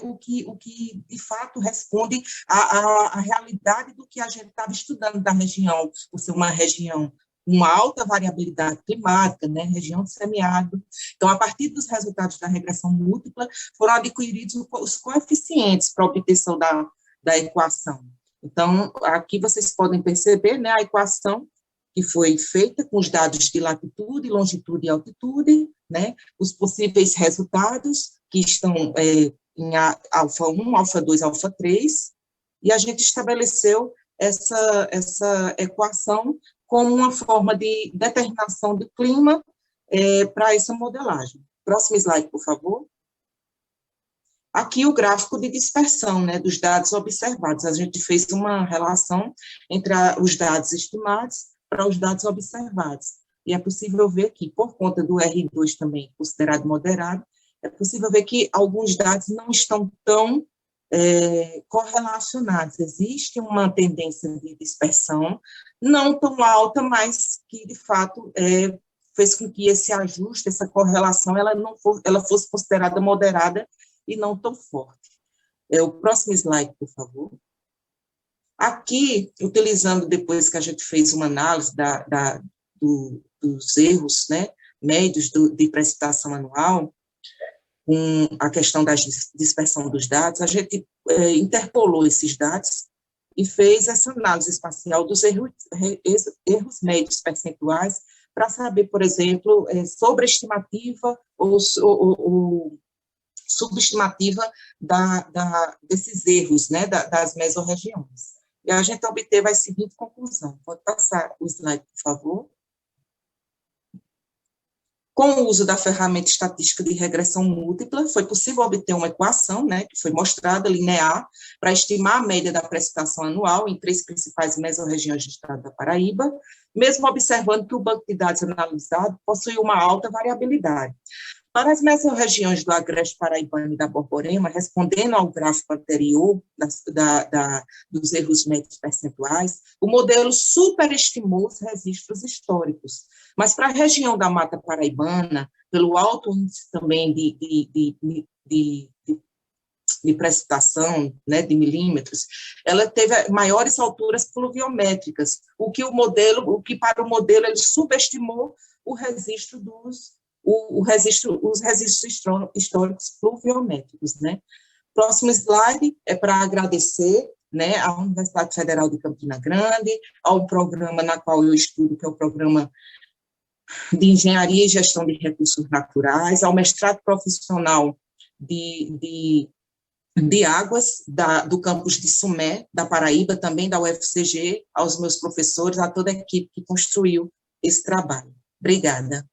J: de fato responde à realidade do que a gente estava estudando da região, por ser uma região com uma alta variabilidade climática, né, região de semiárido. Então, a partir dos resultados da regressão múltipla, foram adquiridos os coeficientes para a obtenção da equação. Então, aqui vocês podem perceber, né, a equação que foi feita com os dados de latitude, longitude e altitude, né, os possíveis resultados que estão em alfa 1, alfa 2, alfa 3, e a gente estabeleceu essa equação como uma forma de determinação do clima para essa modelagem. Próximo slide, por favor. Aqui o gráfico de dispersão, né, dos dados observados. A gente fez uma relação entre os dados estimados para os dados observados. E é possível ver que, por conta do R2 também considerado moderado, é possível ver que alguns dados não estão tão correlacionados. Existe uma tendência de dispersão, não tão alta, mas que, de fato, fez com que esse ajuste, essa correlação, ela fosse considerada moderada e não tão forte. O próximo slide, por favor. Aqui, utilizando, depois que a gente fez uma análise dos erros, né, médios de precipitação anual, com a questão da dispersão dos dados, a gente interpolou esses dados e fez essa análise espacial dos erros médios percentuais para saber, por exemplo, sobre a estimativa ou subestimativa desses erros, né, das mesorregiões. E a gente obteve a seguinte conclusão. Pode passar o slide, por favor. Com o uso da ferramenta estatística de regressão múltipla, foi possível obter uma equação, né, que foi mostrada, linear, para estimar a média da precipitação anual em 3 principais mesorregiões do estado da Paraíba, mesmo observando que o banco de dados analisado possui uma alta variabilidade. Para as mesorregiões do Agreste Paraibano e da Borborema, respondendo ao gráfico anterior dos erros médios percentuais, o modelo superestimou os registros históricos. Mas para a região da Mata Paraibana, pelo alto índice também de precipitação, né, de milímetros, ela teve maiores alturas pluviométricas, o que para o modelo ele subestimou os registros históricos pluviométricos, né. Próximo slide é para agradecer, né, à Universidade Federal de Campina Grande, ao programa na qual eu estudo, que é o programa de Engenharia e Gestão de Recursos Naturais, ao mestrado profissional de Águas, do campus de Sumé, da Paraíba, também da UFCG, aos meus professores, a toda a equipe que construiu esse trabalho. Obrigada.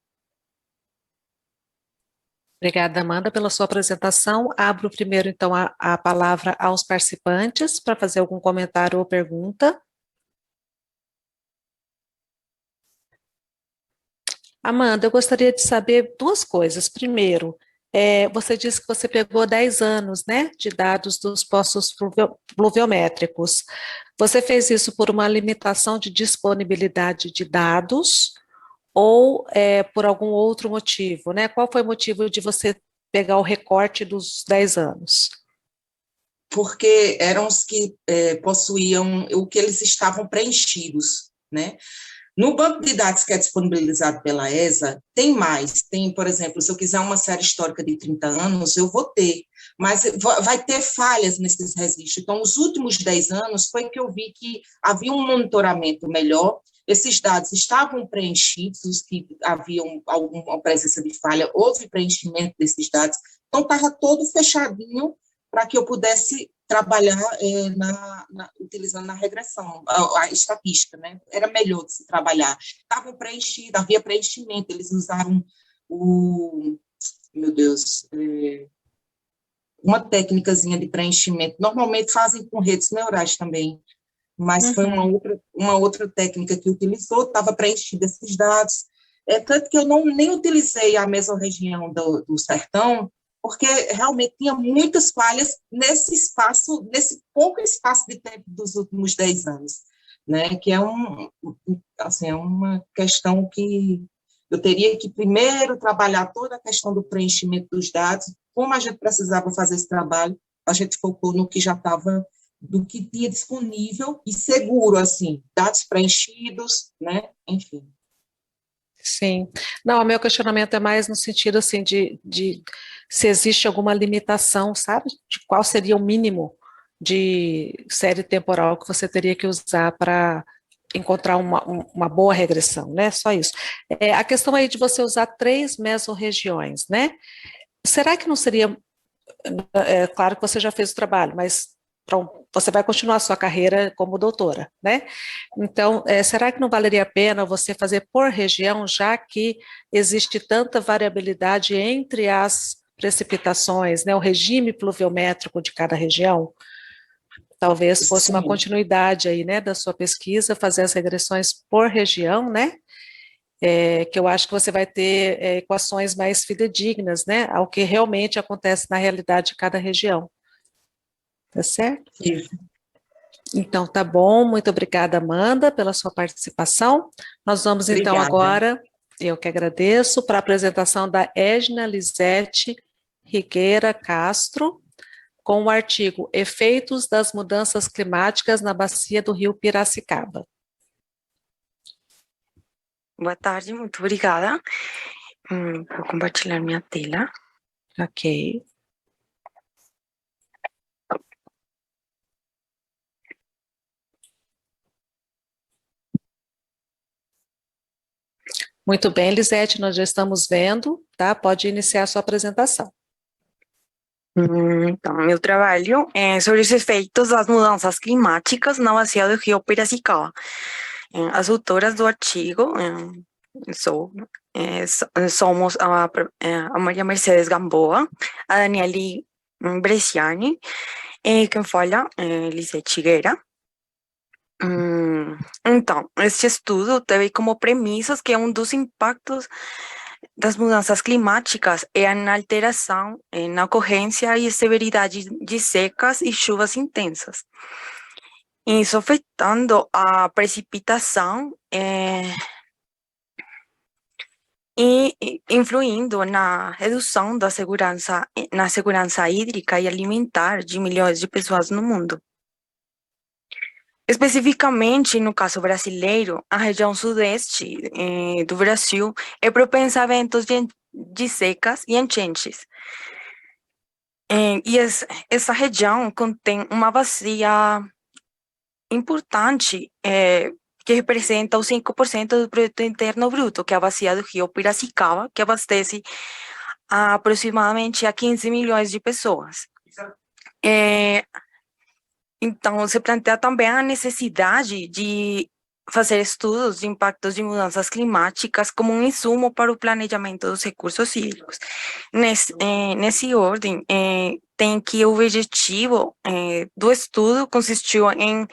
B: Obrigada, Amanda, pela sua apresentação. Abro primeiro, então, a palavra aos participantes para fazer algum comentário ou pergunta. Amanda, eu gostaria de saber 2 coisas. Primeiro, você disse que você pegou 10 anos, né, de dados dos poços pluviométricos. Você fez isso por uma limitação de disponibilidade de dados ou por algum outro motivo, né? Qual foi o motivo de você pegar o recorte dos 10 anos?
J: Porque eram os que possuíam o que eles estavam preenchidos, né? No banco de dados que é disponibilizado pela ESA, tem, por exemplo, se eu quiser uma série histórica de 30 anos, eu vou ter, mas vai ter falhas nesses registros. Então, os últimos 10 anos foi que eu vi que havia um monitoramento melhor, esses dados estavam preenchidos, os que haviam alguma presença de falha, houve preenchimento desses dados, então estava todo fechadinho para que eu pudesse trabalhar utilizando a regressão, a estatística, né? Era melhor de se trabalhar. Estavam preenchidos, havia preenchimento, eles usaram uma técnicazinha de preenchimento, normalmente fazem com redes neurais também, mas foi uma outra técnica que utilizou, estava preenchido esses dados, tanto que eu nem utilizei a mesorregião do sertão, porque realmente tinha muitas falhas nesse pouco espaço de tempo dos últimos 10 anos, né, que é uma questão que eu teria que primeiro trabalhar toda a questão do preenchimento dos dados. Como a gente precisava fazer esse trabalho, a gente focou no que já estava, do que tinha disponível e seguro, assim, dados preenchidos, né, enfim.
B: Sim. Não, o meu questionamento é mais no sentido, assim, de se existe alguma limitação, sabe? De qual seria o mínimo de série temporal que você teria que usar para encontrar uma boa regressão, né? Só isso. A questão aí de você usar 3 mesorregiões, né? Será que não seria... claro que você já fez o trabalho, mas você vai continuar a sua carreira como doutora, né? Então, será que não valeria a pena você fazer por região, já que existe tanta variabilidade entre as precipitações, né? O regime pluviométrico de cada região? Talvez fosse uma continuidade aí, né, da sua pesquisa, fazer as regressões por região, né? Que eu acho que você vai ter equações mais fidedignas, né, ao que realmente acontece na realidade de cada região. Tá certo?
J: Isso.
B: Então, tá bom. Muito obrigada, Amanda, pela sua participação. Nós vamos, então, agora, eu que agradeço, para a apresentação da Edna Lisete Rigueira Castro, com o artigo Efeitos das Mudanças Climáticas na Bacia do Rio Piracicaba.
K: Boa tarde, muito obrigada. Vou compartilhar minha tela.
B: Ok. Muito bem, Lisete, nós já estamos vendo, tá? Pode iniciar a sua apresentação.
K: Então, meu trabalho é sobre os efeitos das mudanças climáticas na bacia do rio Piracicaba. As autoras do artigo somos a Maria Mercedes Gamboa, a Daniele Bresciani, e quem fala é Lisete Chigueira. Então, este estudo teve como premissas que um dos impactos das mudanças climáticas é a alteração na ocorrência e severidade de secas e chuvas intensas. Isso afetando a precipitação e influindo na redução da na segurança hídrica e alimentar de milhões de pessoas no mundo. Especificamente, no caso brasileiro, a região sudeste do Brasil é propensa a eventos de secas e enchentes. E essa região contém uma bacia importante que representa os 5% do produto interno bruto, que é a bacia do rio Piracicaba, que abastece aproximadamente a 15 milhões de pessoas. Então, se plantea também a necessidade de fazer estudos de impactos de mudanças climáticas como um insumo para o planejamento dos recursos hídricos. Nesse ordem, tem que o objetivo do estudo consistiu em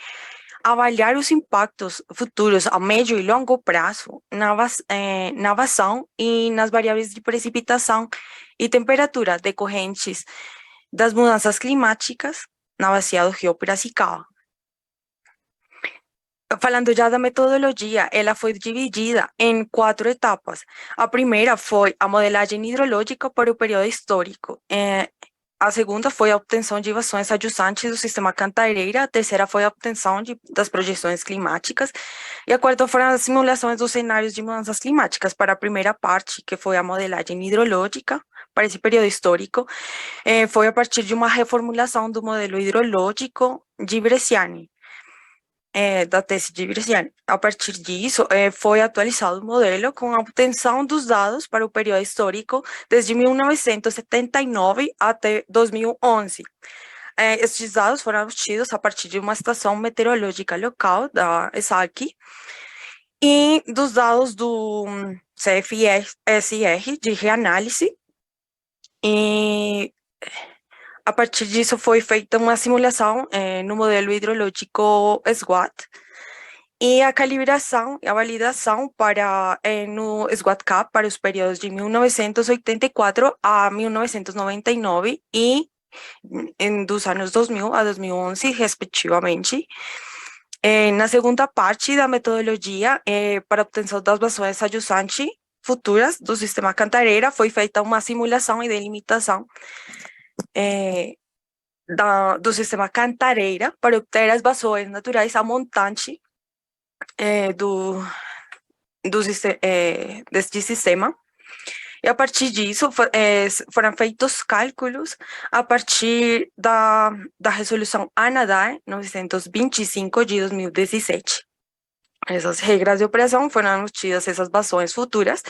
K: avaliar os impactos futuros a médio e longo prazo na vazão e nas variáveis de precipitação e temperatura decorrentes das mudanças climáticas na bacia do rio Piracicaba. Falando já da metodologia, ela foi dividida em 4 etapas. A primeira foi a modelagem hidrológica para o período histórico. A segunda foi a obtenção de equações adjuntantes do sistema Cantareira. A terceira foi a obtenção das projeções climáticas. E a quarta foram as simulações dos cenários de mudanças climáticas para a primeira parte, que foi a modelagem hidrológica para esse período histórico. Foi a partir de uma reformulação do modelo hidrológico de Bresciani, da tese de Bresciani. A partir disso, foi atualizado o modelo com a obtenção dos dados para o período histórico desde 1979 até 2011. Estes dados foram obtidos a partir de uma estação meteorológica local da ESAC e dos dados do CFSR de reanálise. E a partir disso foi feita uma simulação no modelo hidrológico SWAT e a calibração e a validação no SWAT-CAP para os períodos de 1984 a 1999 e dos anos 2000 a 2011, respectivamente. Na segunda parte da metodologia, para a obtenção das vazões adjuntantes futuras do sistema Cantareira, foi feita uma simulação e delimitação do sistema Cantareira para obter as vazões naturais a montante deste sistema. E a partir disso foram feitos cálculos a partir da resolução ANADAR 925 de 2017. Essas regras de operação foram obtidas essas vazões futuras.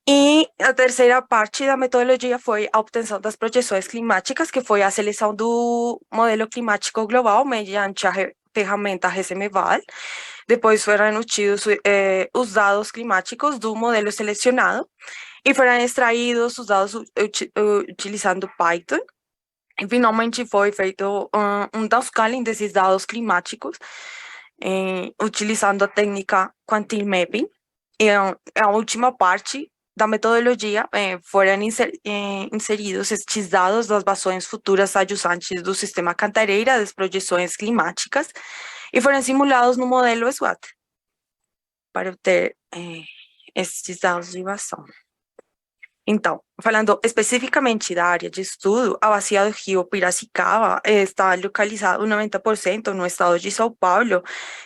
K: E a terceira parte da metodologia foi a obtenção das projeções climáticas, que foi a seleção do modelo climático global mediante a ferramenta GCMVAL. Depois foram obtidos os dados climáticos do modelo selecionado e foram extraídos os dados utilizando Python. E finalmente foi feito um downscaling desses dados climáticos utilizando a técnica Quantile Mapping. E a última parte da metodologia foram inseridos estes dados das vazões futuras adjuntantes do sistema Cantareira, das projeções climáticas, e foram simulados no modelo SWAT para obter estes dados de vazão. Então, falando especificamente da área de estudo, a bacia do rio Piracicaba está localizada 90% no estado de São Paulo,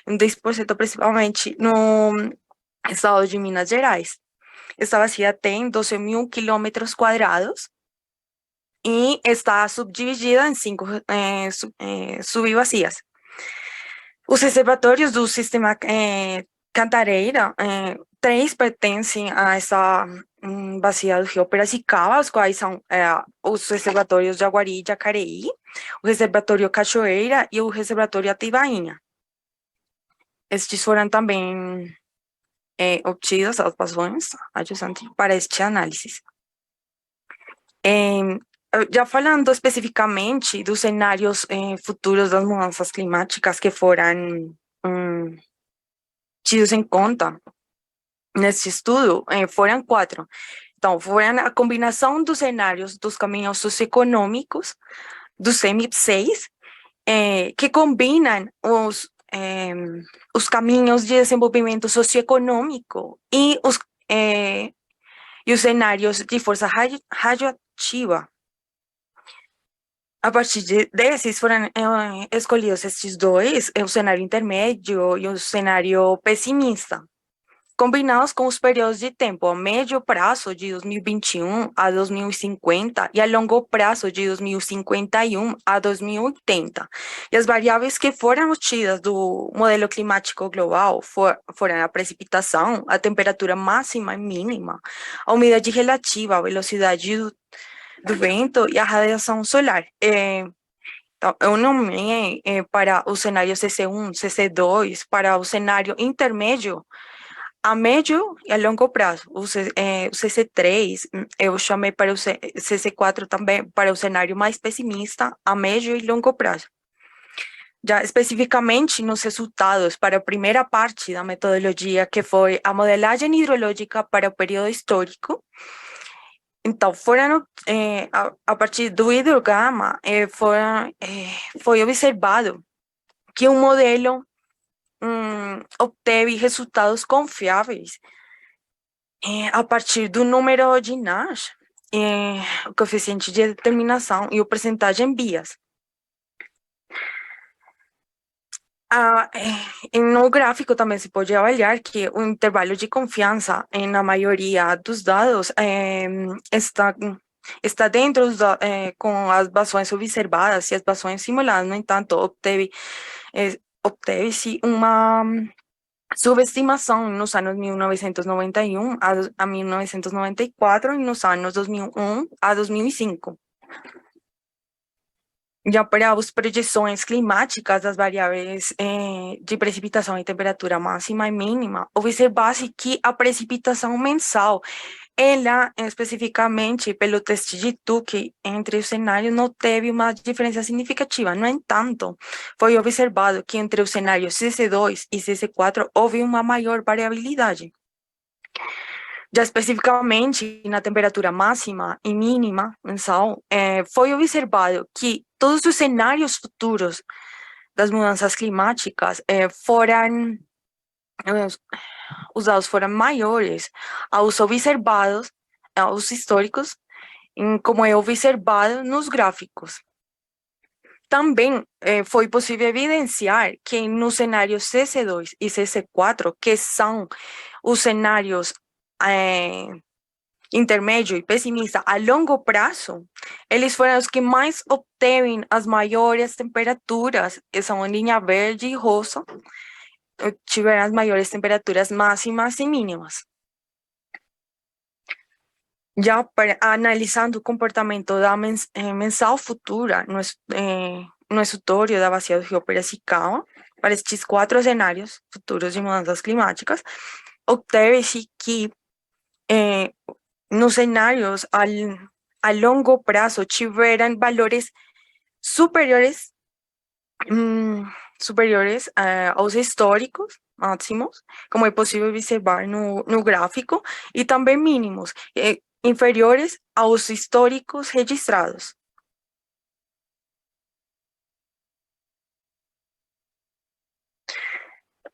K: 10% principalmente no estado de Minas Gerais. Esta bacia tem 12.000 quilômetros quadrados e está subdividida em 5 subbacias. Os reservatórios do sistema Cantareira, 3 pertencem a essa bacia do rio Piracicaba, os quais são os reservatórios Jaguari e Jacareí, o reservatório Cachoeira e o reservatório Atibainha. Estes foram também obtidas as passões adjuntas para este análise. Já falando especificamente dos cenários futuros das mudanças climáticas que foram tidos em conta nesse estudo, foram 4. Então, foram a combinação dos cenários dos caminhos socioeconômicos, dos CEMIP6, que combinam os caminhos de desenvolvimento socioeconômico e os cenários de força radioativa. A partir desses foram escolhidos estes 2, o cenário intermédio e o cenário pessimista, combinados com os períodos de tempo a médio prazo de 2021 a 2050 e a longo prazo de 2051 a 2080. E as variáveis que foram obtidas do modelo climático global foram a precipitação, a temperatura máxima e mínima, a umidade relativa, a velocidade do vento e a radiação solar. Então, eu nomeei para o cenário CC1, CC2, para o cenário intermédio, a médio e a longo prazo. O CC3, eu chamei para o CC4 também, para o cenário mais pessimista, a médio e longo prazo. Já especificamente nos resultados para a primeira parte da metodologia, que foi a modelagem hidrológica para o período histórico, então, foram, a partir do hidrograma, foi observado que o modelo obteve resultados confiáveis a partir do número de Nash, o coeficiente de determinação e o percentagem bias. No gráfico também se pode avaliar que o intervalo de confiança na maioria dos dados está dentro com as bações observadas e as bações simuladas. No entanto, obteve-se uma subestimação nos anos 1991 a 1994 e nos anos 2001 a 2005. Já para as projeções climáticas das variáveis de precipitação e temperatura máxima e mínima, observa-se que a precipitação mensal, ela, especificamente pelo teste de Tukey, entre os cenários não teve uma diferença significativa. No entanto, foi observado que entre os cenários CC2 e CC4 houve uma maior variabilidade. Já especificamente na temperatura máxima e mínima mensal, foi observado que todos os cenários futuros das mudanças climáticas os dados foram maiores aos observados, aos históricos, como é observado nos gráficos. Também foi possível evidenciar que nos cenários CC2 e CC4, que são os cenários intermédio e pessimista a longo prazo, eles foram os que mais obtêm as maiores temperaturas, que são em linha verde e rosa, tiveram as maiores temperaturas máximas e mínimas. Já analisando o comportamento da mensal futura no escritório da bacia do rio Piracicaba, para estes 4 cenários futuros de mudanças climáticas, obteve-se que nos cenários a longo prazo tiveram valores superiores aos históricos máximos, como é possível observar no gráfico, e também mínimos, inferiores aos históricos registrados.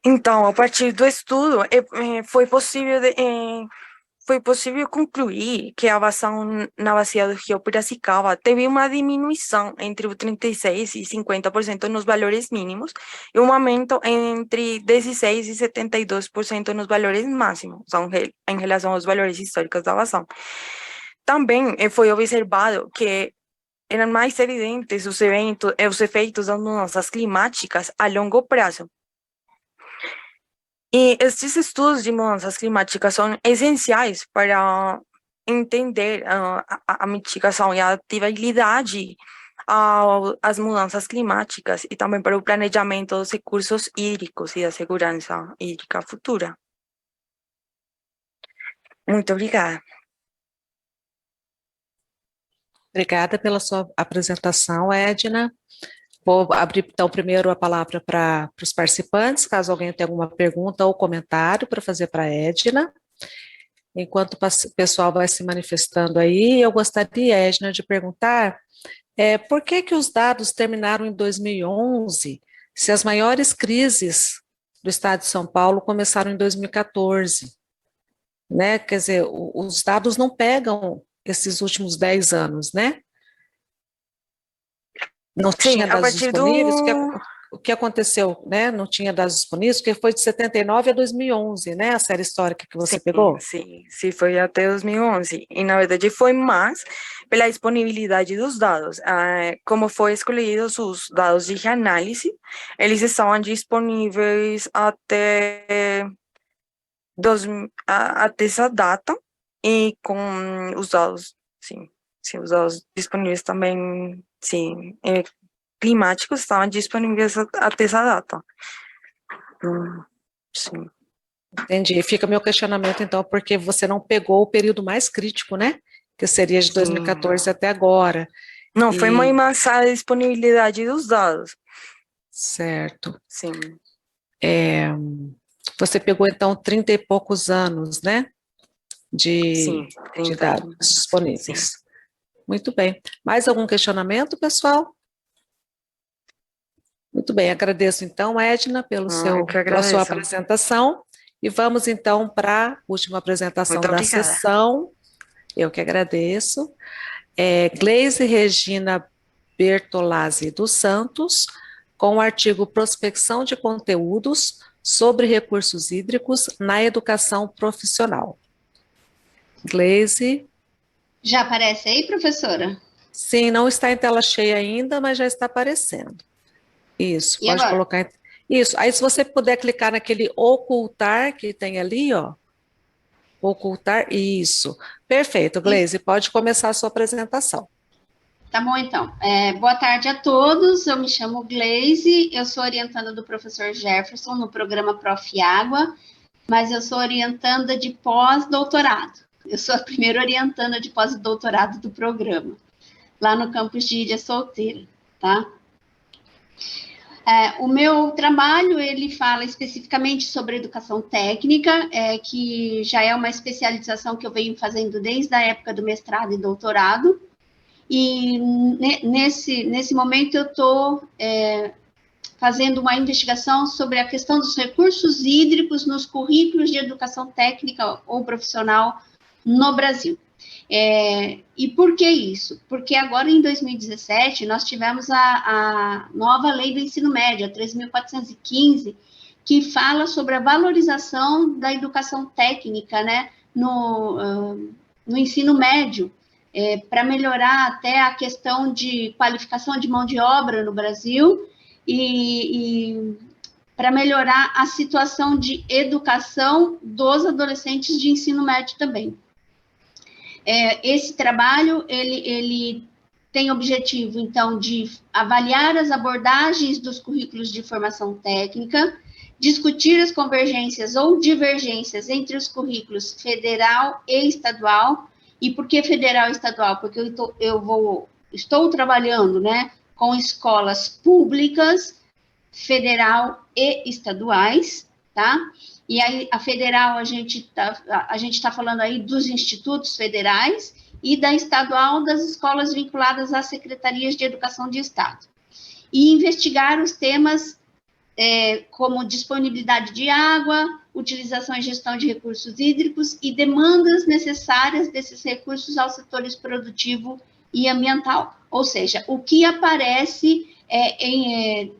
K: Então, a partir do estudo, foi possível concluir que a vazão na bacia do rio Piracicaba teve uma diminuição entre o 36% e 50% nos valores mínimos e um aumento entre 16% e 72% nos valores máximos, em relação aos valores históricos da vazão. Também foi observado que eram mais evidentes os efeitos das mudanças climáticas a longo prazo. E esses estudos de mudanças climáticas são essenciais para entender a mitigação e a adaptabilidade às mudanças climáticas e também para o planejamento dos recursos hídricos e da segurança hídrica futura. Muito obrigada.
B: Obrigada pela sua apresentação, Edna. Vou abrir, então, primeiro a palavra para os participantes, caso alguém tenha alguma pergunta ou comentário para fazer para a Edna. Enquanto o pessoal vai se manifestando aí, eu gostaria, Edna, de perguntar por que os dados terminaram em 2011, se as maiores crises do estado de São Paulo começaram em 2014, né? Quer dizer, os dados não pegam esses últimos 10 anos, né? Não tinha dados disponíveis, o que aconteceu, né? Não tinha dados disponíveis, porque foi de 79 a 2011, né? A série histórica que você pegou?
K: Sim, foi até 2011. E, na verdade, foi mais pela disponibilidade dos dados. Como foi escolhidos os dados de análise, eles estavam disponíveis até essa data, e com os dados, sim, os dados disponíveis também, sim, climáticos estavam disponíveis até essa data. Sim.
B: Entendi. Fica meu questionamento, então, porque você não pegou o período mais crítico, né? Que seria de 2014 até agora.
K: Não, foi muito mais a disponibilidade dos dados.
B: Certo.
K: Sim.
B: Você pegou, então, 30 e poucos anos, né?
K: Sim,
B: de dados disponíveis. Sim. Muito bem. Mais algum questionamento, pessoal? Muito bem, agradeço, então, Edna, pela sua apresentação. E vamos, então, para a última apresentação da sessão. Eu que agradeço. Gleise Regina Bertolazzi dos Santos, com o artigo Prospecção de Conteúdos sobre Recursos Hídricos na Educação Profissional. Gleise.
E: Já aparece aí, professora?
B: Sim, não está em tela cheia ainda, mas já está aparecendo. Isso,
E: e
B: pode
E: agora?
B: Colocar. Isso, aí se você puder clicar naquele ocultar que tem ali, ó. Ocultar, isso. Perfeito, Gleise, pode começar a sua apresentação.
E: Tá bom, então. Boa tarde a todos, eu me chamo Gleise, eu sou orientanda do professor Jefferson no programa Prof. Água, mas eu sou orientanda de pós-doutorado. Eu sou a primeira orientanda de pós-doutorado do programa, lá no campus de Ilha Solteira, tá? O meu trabalho, ele fala especificamente sobre educação técnica, que já é uma especialização que eu venho fazendo desde a época do mestrado e doutorado, e nesse momento eu estou fazendo uma investigação sobre a questão dos recursos hídricos nos currículos de educação técnica ou profissional no Brasil. E por que isso? Porque agora, em 2017, nós tivemos a nova lei do ensino médio, a 3.415, que fala sobre a valorização da educação técnica, né, no ensino médio, para melhorar até a questão de qualificação de mão de obra no Brasil e para melhorar a situação de educação dos adolescentes de ensino médio também. Esse trabalho, ele tem objetivo, então, de avaliar as abordagens dos currículos de formação técnica, discutir as convergências ou divergências entre os currículos federal e estadual. E por que federal e estadual? Porque estou trabalhando, né, com escolas públicas, federal e estaduais, tá? E aí, a federal, a gente tá falando aí dos institutos federais, e da estadual, das escolas vinculadas às secretarias de educação de estado. E investigar os temas como disponibilidade de água, utilização e gestão de recursos hídricos e demandas necessárias desses recursos aos setores produtivo e ambiental. Ou seja, o que aparece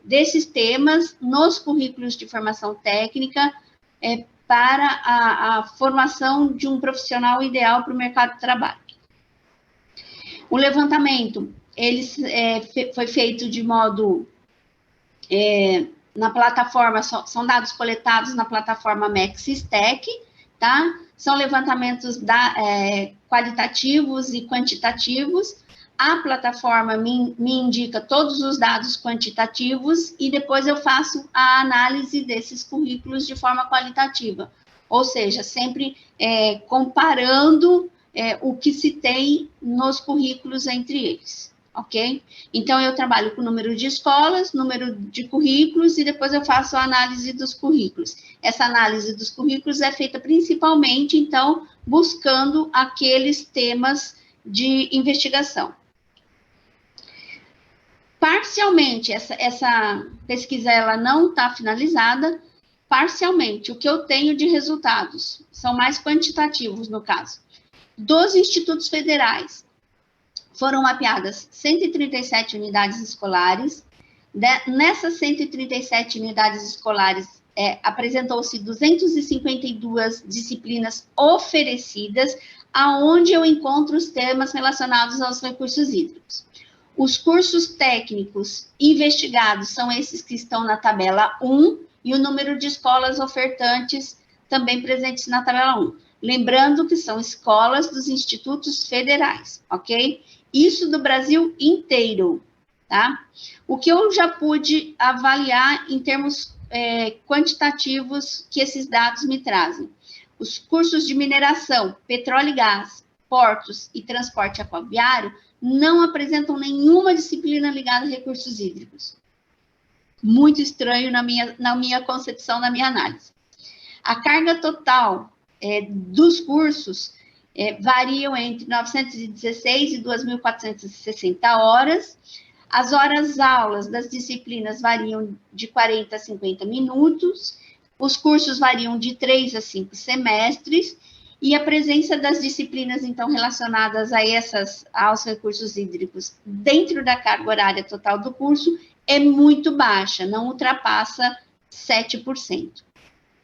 E: desses temas nos currículos de formação técnica para a formação de um profissional ideal para o mercado de trabalho. O levantamento, ele foi feito de modo na plataforma, são dados coletados na plataforma MEC-SISTEC, tá? São levantamentos qualitativos e quantitativos. A plataforma me indica todos os dados quantitativos e depois eu faço a análise desses currículos de forma qualitativa. Ou seja, sempre comparando o que se tem nos currículos entre eles, ok? Então, eu trabalho com o número de escolas, número de currículos e depois eu faço a análise dos currículos. Essa análise dos currículos é feita principalmente, então, buscando aqueles temas de investigação. Parcialmente, essa pesquisa ela não está finalizada, parcialmente, o que eu tenho de resultados, são mais quantitativos no caso. Dos institutos federais, foram mapeadas 137 unidades escolares, nessas 137 unidades escolares, apresentou-se 252 disciplinas oferecidas, aonde eu encontro os temas relacionados aos recursos hídricos. Os cursos técnicos investigados são esses que estão na tabela 1, e o número de escolas ofertantes também presentes na tabela 1. Lembrando que são escolas dos institutos federais, ok? Isso do Brasil inteiro, tá? O que eu já pude avaliar em termos quantitativos que esses dados me trazem. Os cursos de mineração, petróleo e gás, portos e transporte aquaviário não apresentam nenhuma disciplina ligada a recursos hídricos. Muito estranho na minha concepção, na minha análise. A carga total dos cursos variam entre 916 e 2.460 horas. As horas-aulas das disciplinas variam de 40 a 50 minutos. Os cursos variam de 3 a 5 semestres. E a presença das disciplinas, então, relacionadas aos recursos hídricos dentro da carga horária total do curso é muito baixa, não ultrapassa 7%,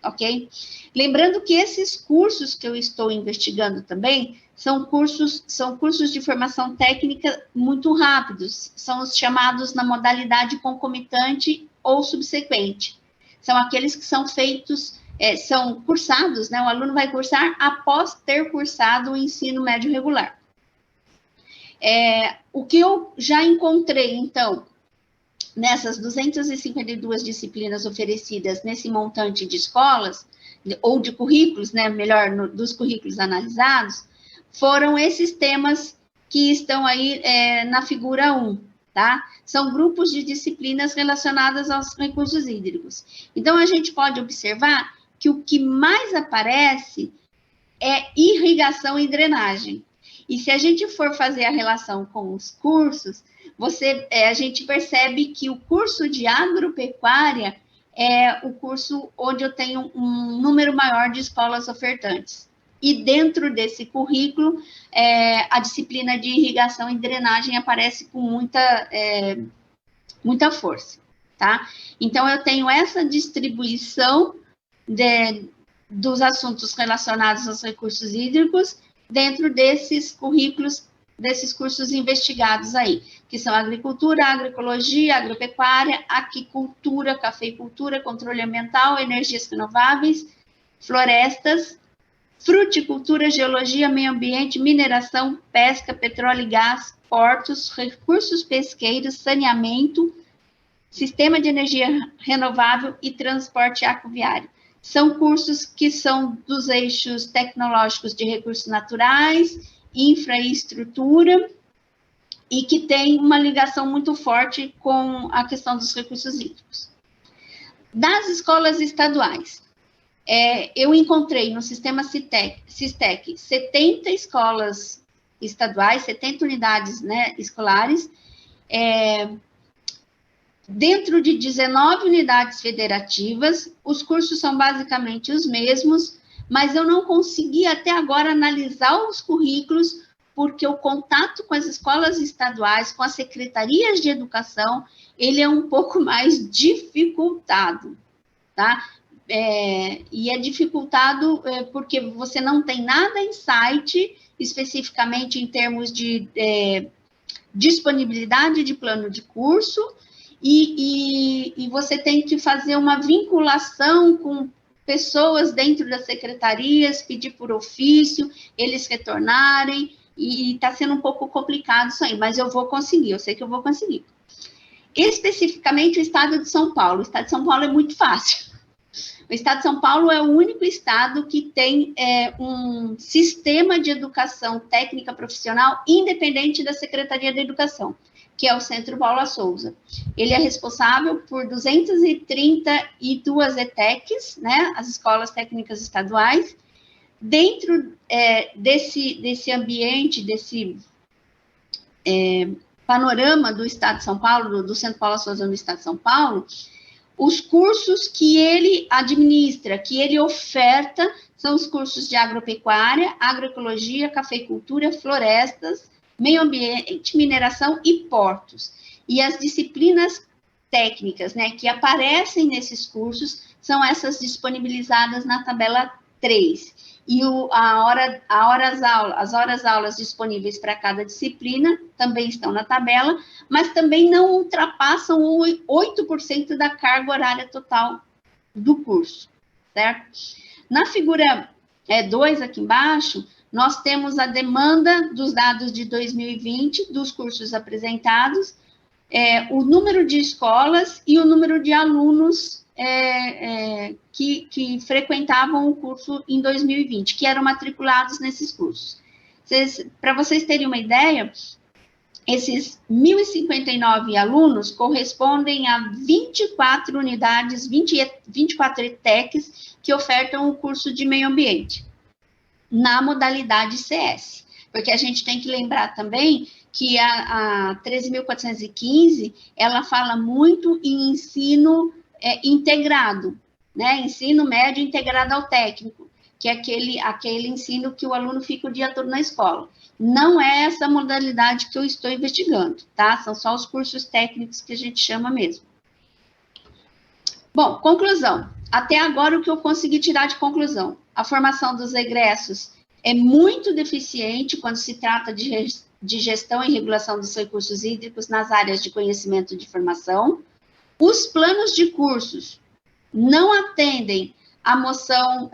E: ok? Lembrando que esses cursos que eu estou investigando também são cursos de formação técnica muito rápidos, são os chamados na modalidade concomitante ou subsequente. São aqueles que são feitos, são cursados, né? O aluno vai cursar após ter cursado o ensino médio regular. O que eu já encontrei, então, nessas 252 disciplinas oferecidas nesse montante de escolas, ou de currículos, né, melhor, dos currículos analisados, foram esses temas que estão aí na figura 1, tá? São grupos de disciplinas relacionadas aos recursos hídricos. Então, a gente pode observar que o que mais aparece é irrigação e drenagem. E se a gente for fazer a relação com os cursos, a gente percebe que o curso de agropecuária é o curso onde eu tenho um número maior de escolas ofertantes. E dentro desse currículo, a disciplina de irrigação e drenagem aparece com muita força, tá? Então, eu tenho essa distribuição dos assuntos relacionados aos recursos hídricos dentro desses currículos, desses cursos investigados aí, que são agricultura, agroecologia, agropecuária, aquicultura, cafeicultura, controle ambiental, energias renováveis, florestas, fruticultura, geologia, meio ambiente, mineração, pesca, petróleo e gás, portos, recursos pesqueiros, saneamento, sistema de energia renovável e transporte aquaviário. São cursos que são dos eixos tecnológicos de recursos naturais, infraestrutura, e que tem uma ligação muito forte com a questão dos recursos hídricos. Das escolas estaduais, eu encontrei no sistema SISTEC 70 escolas estaduais, 70 unidades, né, escolares, dentro de 19 unidades federativas. Os cursos são basicamente os mesmos, mas eu não consegui até agora analisar os currículos, porque o contato com as escolas estaduais, com as secretarias de educação, ele é um pouco mais dificultado, tá? E é dificultado porque você não tem nada em site, especificamente em termos de disponibilidade de plano de curso, e você tem que fazer uma vinculação com pessoas dentro das secretarias, pedir por ofício, eles retornarem, e está sendo um pouco complicado isso aí, mas eu vou conseguir, eu sei que eu vou conseguir. Especificamente o estado de São Paulo. O estado de São Paulo é muito fácil. O estado de São Paulo é o único estado que tem um sistema de educação técnica profissional independente da Secretaria da Educação, que é o Centro Paula Souza. Ele é responsável por 232 ETECs, né, as escolas técnicas estaduais. Dentro desse ambiente, desse panorama do Estado de São Paulo, do Centro Paula Souza no Estado de São Paulo, os cursos que ele administra, que ele oferta, são os cursos de agropecuária, agroecologia, cafeicultura, florestas, meio ambiente, mineração e portos. E as disciplinas técnicas, né, que aparecem nesses cursos, são essas disponibilizadas na tabela 3. E as horas-aulas disponíveis para cada disciplina também estão na tabela, mas também não ultrapassam 8% da carga horária total do curso, certo? Na figura 2, aqui embaixo, nós temos a demanda dos dados de 2020, dos cursos apresentados, o número de escolas e o número de alunos que frequentavam o curso em 2020, que eram matriculados nesses cursos. Para vocês terem uma ideia, esses 1.059 alunos correspondem a 24 unidades, 24 ETECs que ofertam o curso de meio ambiente, na modalidade CS. Porque a gente tem que lembrar também que a 13.415, ela fala muito em ensino integrado, né? Ensino médio integrado ao técnico, que é aquele ensino que o aluno fica o dia todo na escola. Não é essa modalidade que eu estou investigando, tá? São só os cursos técnicos que a gente chama mesmo. Bom, conclusão. Até agora, o que eu consegui tirar de conclusão? A formação dos egressos é muito deficiente quando se trata de gestão e regulação dos recursos hídricos nas áreas de conhecimento de formação. Os planos de cursos não atendem à moção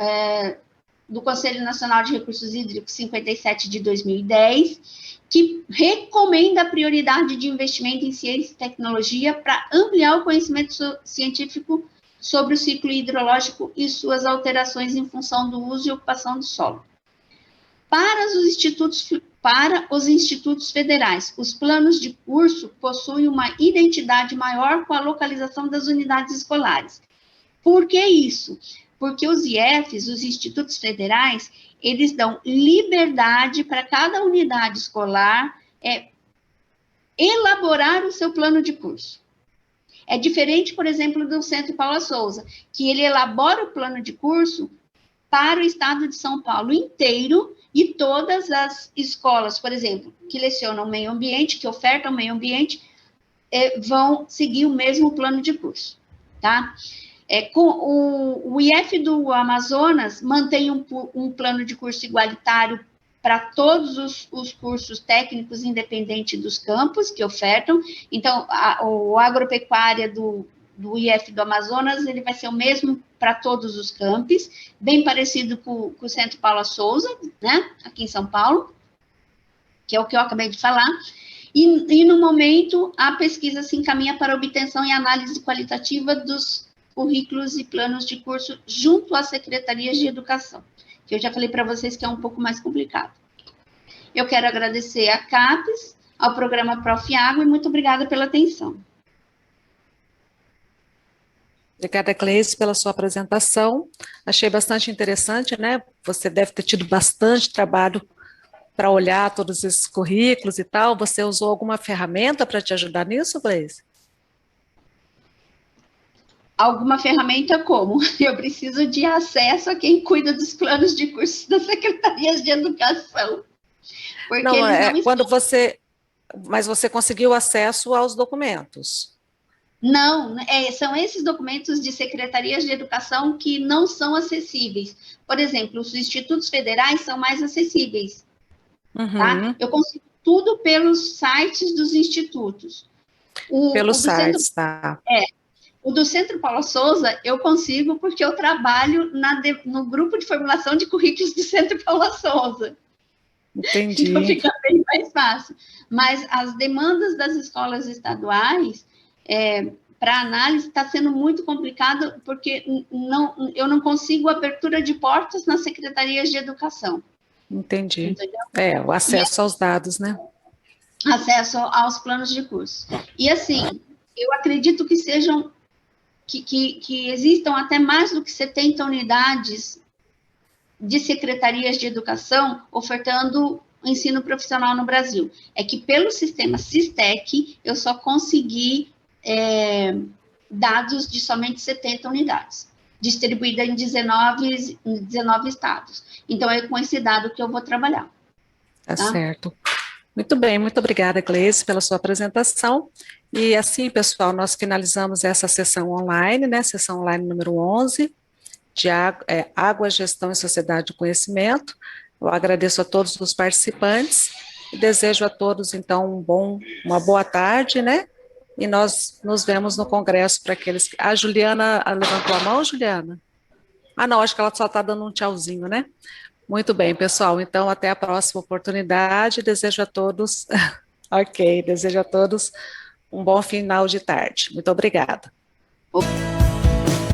E: do Conselho Nacional de Recursos Hídricos 57 de 2010, que recomenda a prioridade de investimento em ciência e tecnologia para ampliar o conhecimento científico sobre o ciclo hidrológico e suas alterações em função do uso e ocupação do solo. Para os institutos federais, os planos de curso possuem uma identidade maior com a localização das unidades escolares. Por que isso? Porque os IFs, os institutos federais, eles dão liberdade para cada unidade escolar elaborar o seu plano de curso. É diferente, por exemplo, do Centro Paula Souza, que ele elabora o plano de curso para o estado de São Paulo inteiro, e todas as escolas, por exemplo, que lecionam meio ambiente, que ofertam meio ambiente, vão seguir o mesmo plano de curso, tá? O IF do Amazonas mantém um plano de curso igualitário para todos os cursos técnicos, independente dos campos que ofertam. Então, o agropecuária do IF do Amazonas, ele vai ser o mesmo para todos os campos, bem parecido com o Centro Paula Souza, né, aqui em São Paulo, que é o que eu acabei de falar. E no momento, a pesquisa se encaminha para obtenção e análise qualitativa dos currículos e planos de curso junto às secretarias de educação, que eu já falei para vocês que é um pouco mais complicado. Eu quero agradecer à CAPES, ao programa Prof. Água, e muito obrigada pela atenção.
B: Obrigada, Cleice, pela sua apresentação. Achei bastante interessante, né? Você deve ter tido bastante trabalho para olhar todos esses currículos e tal. Você usou alguma ferramenta para te ajudar nisso, Cleice?
E: Alguma ferramenta como? Eu preciso de acesso a quem cuida dos planos de cursos das secretarias de educação. Porque
B: não,
E: eles não
B: quando você... Mas você conseguiu acesso aos documentos?
E: Não, são esses documentos de secretarias de educação que não são acessíveis. Por exemplo, os institutos federais são mais acessíveis. Tá? Eu consigo tudo pelos sites dos institutos.
B: Pelo
E: do
B: site,
E: Centro,
B: tá.
E: o do Centro Paula Souza eu consigo porque eu trabalho no grupo de formulação de currículos do Centro Paula Souza.
B: Entendi.
E: Então fica bem mais fácil. Mas as demandas das escolas estaduais para análise está sendo muito complicado porque eu não consigo abertura de portas nas secretarias de educação.
B: Entendi.
E: Entendeu?
B: O acesso aos dados, né?
E: Acesso aos planos de curso. E assim, eu acredito que sejam, que existam até mais do que 70 unidades de secretarias de educação ofertando ensino profissional no Brasil. É que pelo sistema SISTEC, eu só consegui dados de somente 70 unidades, distribuída em 19 estados. Então, é com esse dado que eu vou trabalhar.
B: Tá certo. Muito bem, muito obrigada, Gleice, pela sua apresentação. E assim, pessoal, nós finalizamos essa sessão online, né, sessão online número 11, de Água, Gestão e Sociedade do Conhecimento. Eu agradeço a todos os participantes e desejo a todos, então, uma boa tarde, né, e nós nos vemos no congresso para aqueles... A Juliana levantou a mão, Juliana? Ah, não, acho que ela só está dando um tchauzinho, né? Muito bem, pessoal, então até a próxima oportunidade, desejo a todos, desejo a todos um bom final de tarde. Muito obrigada.